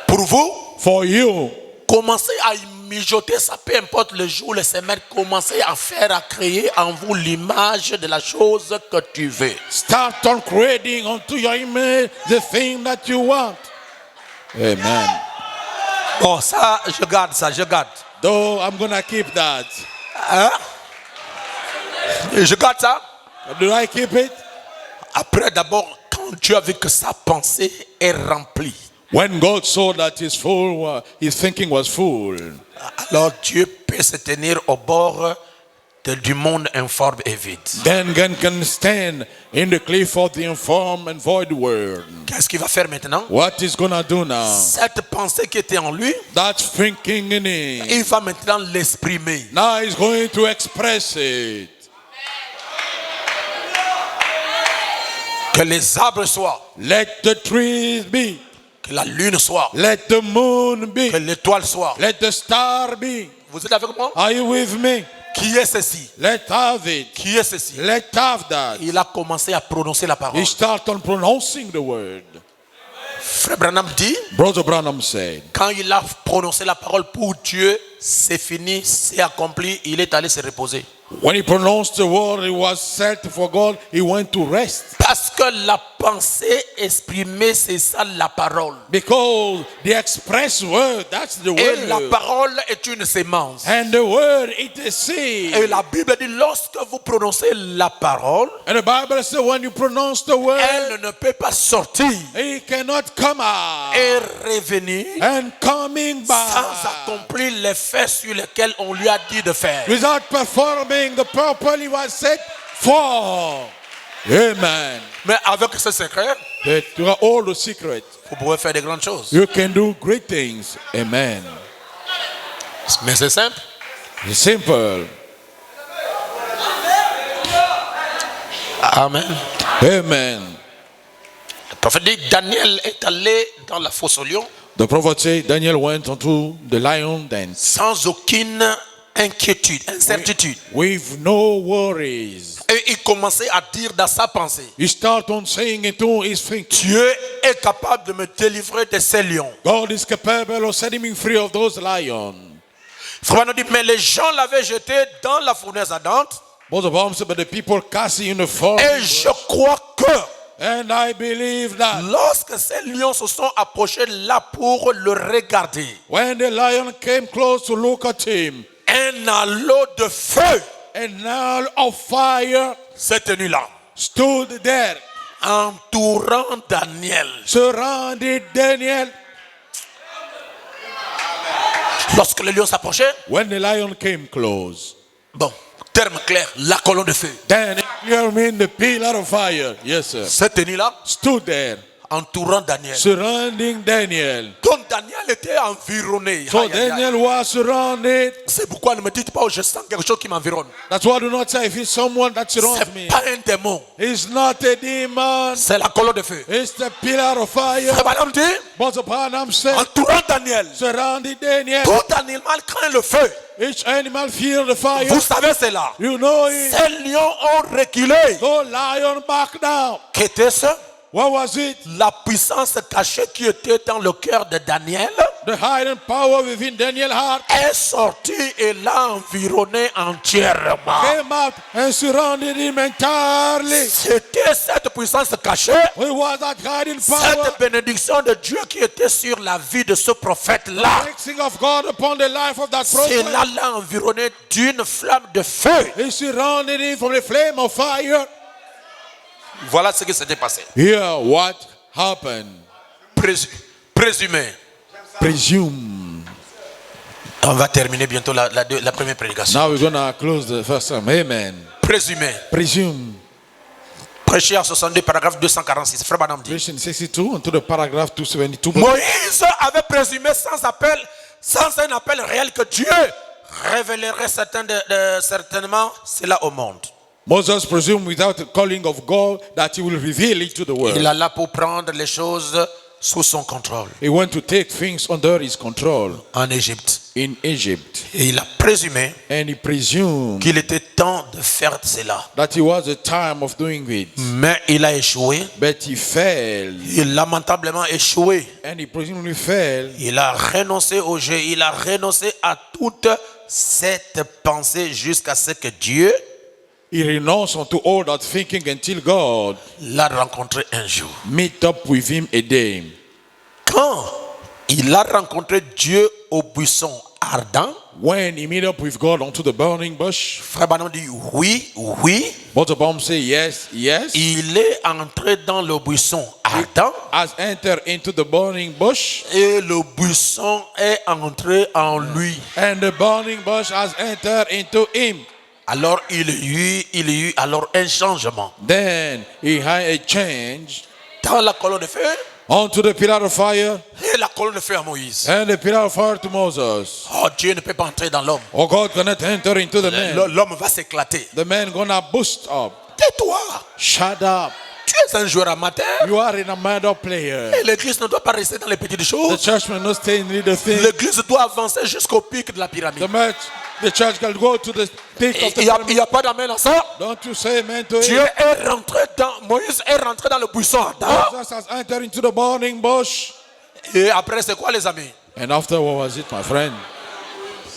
Pour vous, For you, commencez à y mijoter ça, peu importe le jour, le semaine, commencez à faire, à créer en vous l'image de la chose que tu veux. start on creating unto your image the thing that you want. Amen. Bon, ça, je garde ça, je garde. Though I'm going to keep that. Hein? Je garde ça. Do I keep it? Après, d'abord, quand Dieu a vu que sa pensée est remplie, When God saw that his thinking was full, alors Dieu peut se tenir au bord du monde informe et vide. then God can stand in the cliff of the informed and void world. Qu'est-ce qu'il va faire maintenant? What is going to do now? Cette pensée qui était en lui, That thinking in him. il va maintenant l'exprimer. Now he's going to express it. Que les arbres soient, Let the trees be. que la lune soit, Let the moon be. que l'étoile soit. Let the star be. Vous êtes avec moi? Are you with me? Qui est ceci? Let have it. Qui est ceci? Let have that. Il a commencé à prononcer la parole. He start on pronouncing the word. Frère Branham dit, Brother Branham said, quand il a prononcé la parole pour Dieu, c'est fini, c'est accompli, il est allé se reposer. when he pronounced the word, it was set for God. He went to rest. Parce que la pensée exprimée, c'est ça la parole. Because the express word, that's the Et la word. parole est une sémence. And the word, it is seed. Et la Bible dit, lorsque vous prononcez la parole, And the Bible says when you pronounce the word, elle ne peut pas sortir it cannot come out et revenir and coming back sans accomplir l'effet sur lequel on lui a dit de faire. without performing the purpose he was set for. Amen. Mais avec ce secret, But you are all the secret. vous pouvez faire de grandes choses. You can do great things. Amen. Mais c'est simple. It's simple. Amen. Amen. Le prophète dit, Daniel est allé dans la fosse au lion The prophet said Daniel went onto the lion den sans aucune inquiétude, incertitude. with no worries. Et il commençait à dire dans sa pensée, He started on saying into his thinking, Dieu est capable de me délivrer de ces lions. God is capable of setting me free of those lions. Frère nous dit, mais les gens l'avaient jeté dans la fournaise ardente. But the Bible said, but the people cast him in the fire. Et je crois que And I believe that lorsque ces lions se sont approchés là pour le regarder, when the lion came close to look at him, un halo de feu a nail of fire s'est tenu là, stood there, entourant Daniel. surrounded Daniel. Lorsque le lion s'approchait, When the lion came close, bon, terme clair, la colonne de feu then you mean the pillar of fire, yes sir, s'est tenu là, stood there, entourant Daniel. surrounding Daniel. Donc Daniel était environné. So Aïe, aïe, aïe. Daniel was surrounded. C'est pourquoi ne me dites pas, oh, je sens quelque chose qui m'environne. That's why I do not say if it's someone that surrounds C'est me. pas un démon, It's not a demon. c'est la colonne de feu. It's the pillar of fire. Frère Branham dit, But upon him said, entourant Daniel, surrounding Daniel. tout animal craint le feu. Each animal feel the fire. Vous savez cela. You know it. Ces lions ont reculé. So lion back down. Qu'était-ce? What was it? La puissance cachée qui était dans le cœur de Daniel The hidden power within Daniel's heart est sortie et l'a environné entièrement. came out and surrounded him entirely. C'était cette puissance cachée, It was that hiding power. cette bénédiction de Dieu qui était sur la vie de ce prophète-là. Blessing of God upon the life of that prophet. Cela l'a environné d'une flamme de feu. He surrounded him from the flame of fire. Voilà ce qui s'était passé. Here, what happened? Présumé. Presume. On va terminer bientôt la première prédication. Now we're gonna close the first time. Amen. Présumé. Presume. Prêché en 62, paragraphe 246. Frère Branham dit. Version 62 until the paragraph 272. Moïse avait présumé sans un appel réel que Dieu révélerait certainement cela au monde. Moses presumed without a calling of God that he will reveal it to the world. Il alla pour prendre les choses sous son contrôle He went to take things under his control en Égypte. in Egypt. Et il a présumé And he presumed qu'il était temps de faire cela. that it was the time of doing it. Mais il a échoué. But he failed. Il a lamentablement échoué. And he presumably failed. Il a renoncé au jeu. Il a renoncé à toute cette pensée jusqu'à ce que Dieu He renounced unto all that thinking until God l'a rencontré un jour. meet up with him a day. Quand il a rencontré Dieu au buisson ardent, When he met up with God unto the burning bush, Frère Branham dit oui, oui. both of them say yes, yes. Il est entré dans le buisson ardent Has entered into the burning bush, et le buisson est entré en lui. and the burning bush has entered into him. Alors il y eut alors un changement. Then he had a change Dans la colonne de feu onto the pillar of fire et la colonne de feu à Moïse. and the pillar of fire to Moses. Oh, Dieu ne peut pas entrer dans l'homme. Oh, God cannot enter into the man. L'homme va s'éclater. The man gonna boost up. Tais-toi. Shut up. Tu es un joueur amateur. You are in a mad player. Et l'église ne doit pas rester dans les petites The choses. church may not stay in little things. L'église doit avancer jusqu'au pic de la pyramide. The church can go to the peak of the Il n'y pyramid. a pas d'amen à ça. Don't you say amen to Dieu it. est rentré Moïse est rentré dans le buisson ardent. Jesus has entered into the burning bush. Et après, c'est quoi, les amis? And after, what was it, my friend?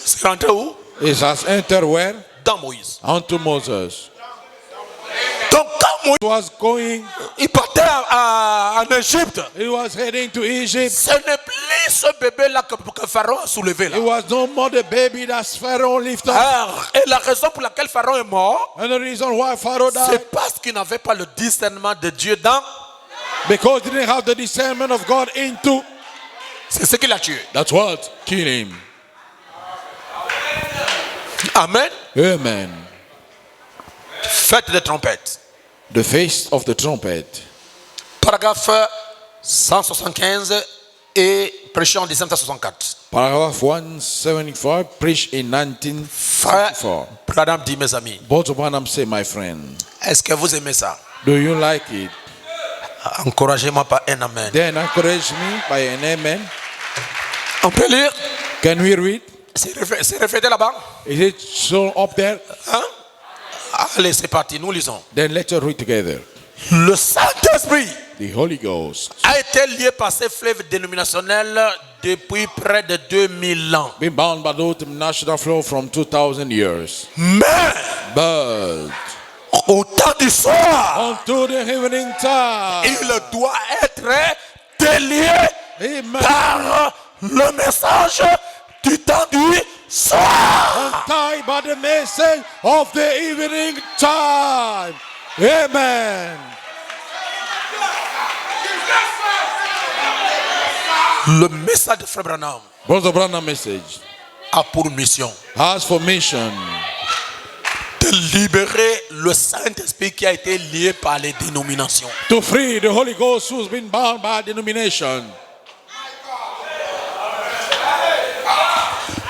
C'est rentré où? It has entered where? Dans Moïse. Onto Moses. Donc, quand Moïse He was going, il partait en Égypte, he was heading to Egypt. ce n'est plus ce bébé-là que Pharaon a soulevé là. It was no more the baby that Pharaoh lifted up. Et la raison pour laquelle Pharaon est mort, And the reason why Pharaoh died, c'est parce qu'il n'avait pas le discernement de Dieu dans. because he didn't have the discernment of God into. C'est ce qui l'a tué. That's what killed him. Amen. Amen. Fête des trompettes. The face of the trumpet. Paragraphe 175 et prêché en 1964. Paragraph 175, preached in Frère 1964. Branham dit, mes amis, Both of them say, my friend, est-ce que vous aimez ça? do you like it? Encouragez-moi par un amen. Then encourage me by an amen. On peut lire? Can we read? C'est reflété là-bas? Is it shown up there? Hein? Allez, c'est parti, nous lisons. Then let's read together. Le Saint-Esprit The Holy Ghost, a été lié par ces fleuves dénominationnels depuis près de 2000 ans. been bound by the national flow from 2000 years. Mais But au temps du soir, unto the evening time, il doit être délié amen, par le message du temps du soir. tied by the message of the evening time. Amen. Le message de Frère Branham Brother Branham message a pour mission has for mission de libérer le Saint-Esprit qui a été lié par les dénominations. To free the Holy Ghost who's been bound by denomination.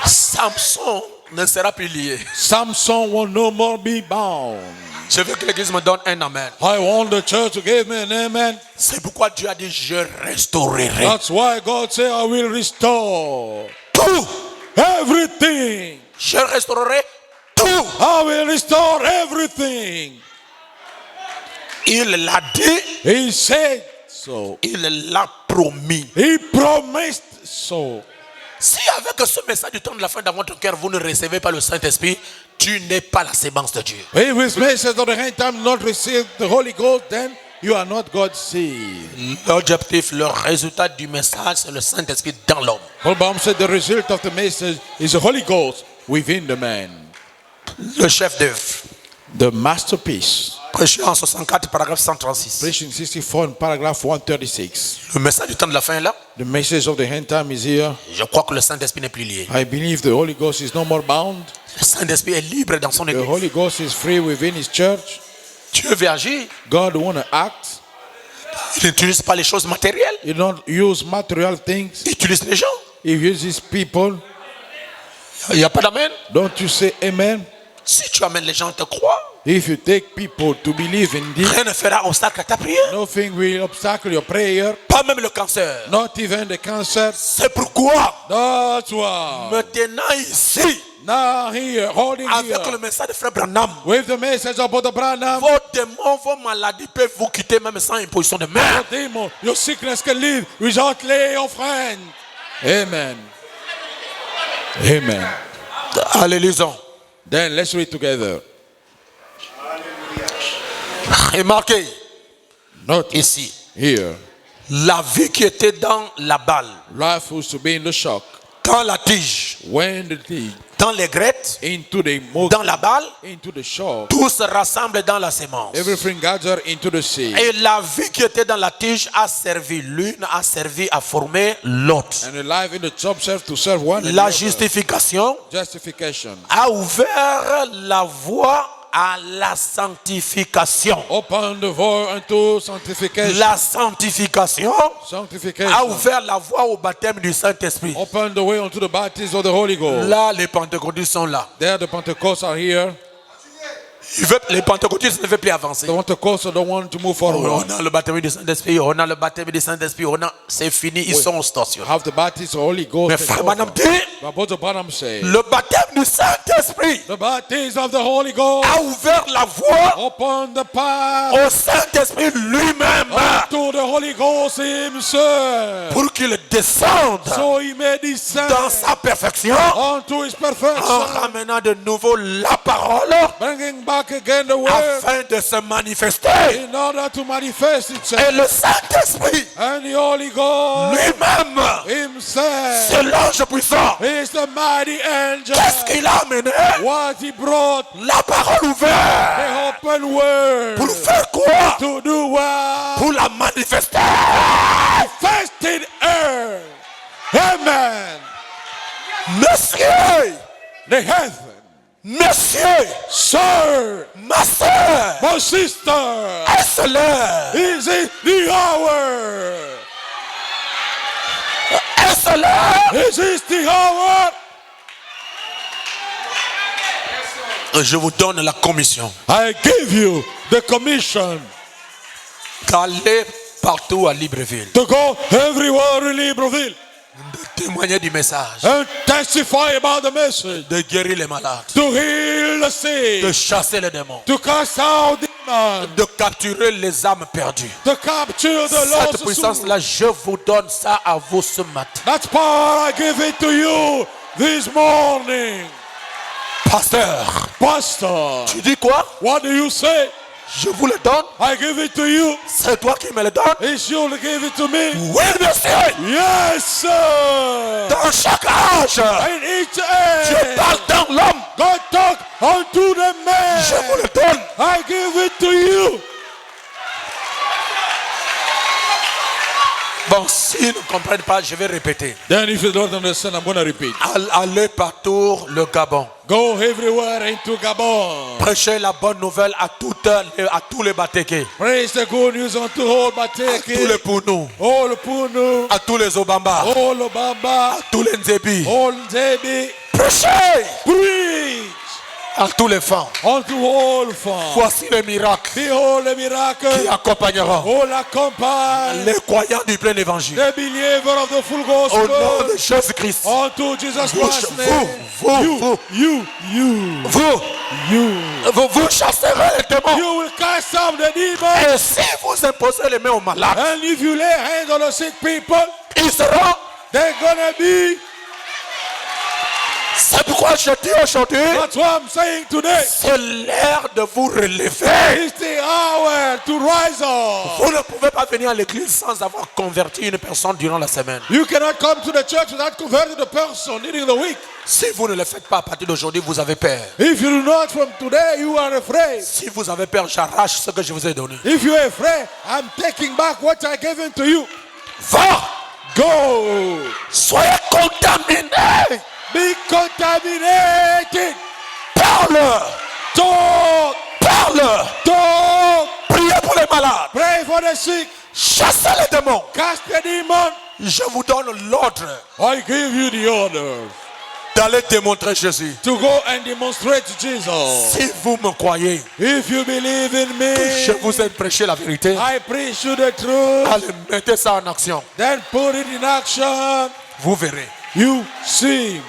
Samson ne sera plus lié. Samson will no more be bound. Je veux que l'église me donne un amen. I want the church to give me an amen. C'est pourquoi Dieu a dit je restaurerai That's why God said, I will restore tout. everything. Je restaurerai tout. I will restore everything. Il l'a dit, He said so. il l'a promis. He promised so. Si avec ce message du temps de la fin dans votre cœur, vous ne recevez pas le Saint-Esprit, tu n'es pas la sémence de Dieu. If his message of the end time not receive the Holy Ghost, then you are not God's seed. L'objectif, le résultat du message, c'est le Saint-Esprit dans l'homme. Paul Baum said the result of the message is the Holy Ghost within the man. Le chef d'œuvre. The masterpiece. Prêché en 64, paragraphe 136. Preaching 64 in paragraph 136. Le message du temps de la fin est là. The message of the end time is here. Je crois que le Saint-Esprit n'est plus lié. I believe the Holy Ghost is no more bound. Le Saint-Esprit est libre dans son The église. Holy Ghost is free within his church. Dieu veut agir. God want to act. Il n'utilise pas les choses matérielles. He don't use material things. Il utilise les gens. He uses people. Il n'y a pas d'amen. Don't you say amen? Si tu amènes les gens à te croire, If you take people to believe in this, rien ne fera obstacle à ta prière. nothing will obstacle your prayer. Pas même le cancer. Not even the cancer. C'est pourquoi, That's why. maintenant ici, Now here, holding avec le here, message de Frère Branham, with the message about the Branham, vos démons, vos maladies peuvent vous quitter même sans imposition de main. your demon, your sickness can leave without lay of hand. Amen. Amen. Allez, lisons. Then let's read together. Remarquez Notice ici, here, la vie qui était dans la balle, life used to be in the shock. dans la tige, When the thing dans les grettes, into the mold, dans la balle, into the shock, tout se rassemble dans la sémence. everything gathered into the seed. Et la vie qui était dans la tige a servi, l'une a servi à former l'autre. And the life in the top serve to serve one La another. justification Justification. a ouvert la voie à la sanctification. Open the door unto sanctification. La sanctification a Sanctification. ouvert la voie au baptême du Saint-Esprit. Open the way unto the baptism of the Holy Ghost. Là, les pentecôtistes sont là. There the Pentecostals are here. Les pentecôtistes ne veulent plus avancer. The Pentecostals don't want to move forward. On a le baptême du Saint-Esprit, on a le baptême du Saint-Esprit, c'est fini, ils sont stationnés. Have the baptism of the Holy Ghost. Mais and Frère so Branham forth. dit, But what the Branham say? le baptême du Saint-Esprit The baptism of the Holy Ghost. a ouvert la voie Open the path au Saint-Esprit lui-même to the Holy Ghost himself. pour qu'il descende So he may descend dans sa perfection unto his en perfection. ramenant de nouveau la parole Bringing back again the word afin de se manifester. in order to manifest Et itself. le Saint-Esprit And the Holy Ghost lui-même, himself c'est l'ange puissant. is the mighty angel. Qu'est-ce qu'il a amené? What he brought, La parole ouverte. the open word. Pour faire quoi? To do what? Pour la manifester. Manifested earth. Amen. Monsieur, The heaven. monsieur, Sir, ma soeur, my sister, est-ce l'heure? is it the hour? Est-ce l'heure? Is it the hour? Je vous donne la commission I give you the commission d'aller partout à Libreville, to go everywhere in Libreville de témoigner du message, and testify about the message, de guérir les malades, to heal the sick, de chasser les démons, to cast out demons, de capturer les âmes perdues. to capture the Cette lost souls. puissance-là, je vous donne ça à vous ce matin. That's power I give it to you this morning. Pasteur, Pastor, tu dis quoi? what do you say? Je vous le donne. I give it to you. C'est toi qui me le donnes. It's you to give it to me. Oui, monsieur. Yes, sir. Dans chaque âge, In each Dieu age, parle dans l'homme. God talk unto the man. Je vous le donne. I give it to you. Bon S'ils ne comprennent pas, je vais répéter. Then if you don't understand, I'm going to repeat. Allez partout le Gabon. Go everywhere into Gabon. Prêchez la bonne nouvelle à tous les Batéké, Praise the good news unto all à tous Bateke, les Pounou, all Punu, à tous les Obamba, all Obamba, à tous les Nzebi. all Nzebi. Prêchez Preach à tous les femmes. unto all farm. Voici les miracles Behold the qui miracle. accompagneront All accompany les croyants du plein évangile. the believer of the full Au nom gospel. de Jésus-Christ. Unto Jesus Christ's Vous, name. vous chasserez les démons. You will cast out the demon. Et si vous imposez les mains aux malades, And if you lay hands on the sick people, ils seront. they're gonna be. C'est pourquoi je dis aujourd'hui, That's what I'm saying today. c'est l'heure de vous relever. It's the hour to rise up. Vous ne pouvez pas venir à l'église sans avoir converti une personne durant la semaine. You cannot come to the church without converting the person during the week. Si vous ne le faites pas à partir d'aujourd'hui, vous avez peur. If you do not from today, you are afraid. Si vous avez peur, j'arrache ce que je vous ai donné. If you are afraid, I'm taking back what I gave to you. Va, Go. soyez contaminés. Be contaminated. Parle, Talk. parle. Talk. Priez pour les malades. Pray for the sick. Chassez les démons. Cast the demon. Je vous donne l'ordre I give you the order d'aller démontrer Jésus. to go and demonstrate Jesus. Si vous me croyez, If you believe in me, je vous ai prêché la vérité. I preach you the truth. Allez, mettez ça en action. Then put it in action. Vous verrez. You see.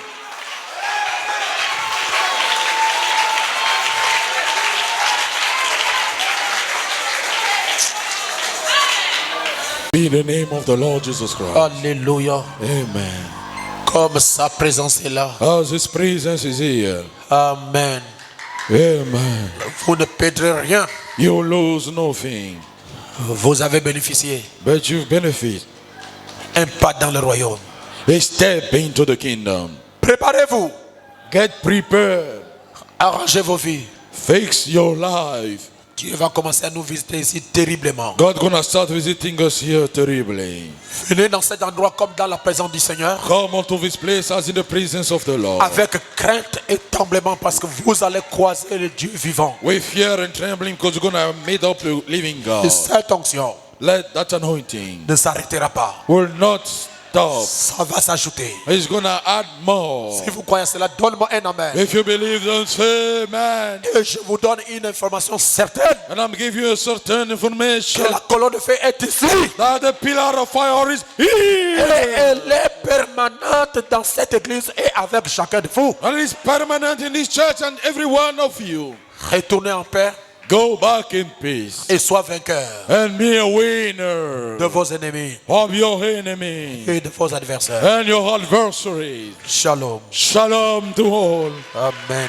Be the name of the Lord Jesus Christ. Alléluia. Amen. Comme sa présence est là. As His presence is here. Amen. Amen. Vous ne perdrez rien. You lose nothing, Vous avez bénéficié. but you benefit. Un pas dans le royaume. A step into the kingdom. Préparez-vous. Get prepared. Arrangez vos vies. Fix your life. Dieu va commencer à nous visiter ici terriblement. God gonna start visiting us here terribly. Venez dans cet endroit comme dans la présence du Seigneur. Come unto this place as in the presence of the Lord. Avec crainte et tremblement parce que vous allez croiser le Dieu vivant. With fear and trembling because you're gonna meet up the living Et God. cette onction Let that anointing ne s'arrêtera pas. will not stop. Ça va s'ajouter. It's gonna add more. Si vous croyez cela, donne-moi un amen. If you believe, then say amen. Et je vous donne une information certaine. And I'm giving you a certain Que information la colonne de feu est ici. that the pillar of fire is Et here. elle est permanente dans cette église et avec chacun de vous. And it is permanent in this church and every one of you. Retournez en paix Go back in peace et sois vainqueur and be a winner de vos ennemis of your enemy et de vos adversaires. and your adversaries. Shalom. Shalom to all. Amen.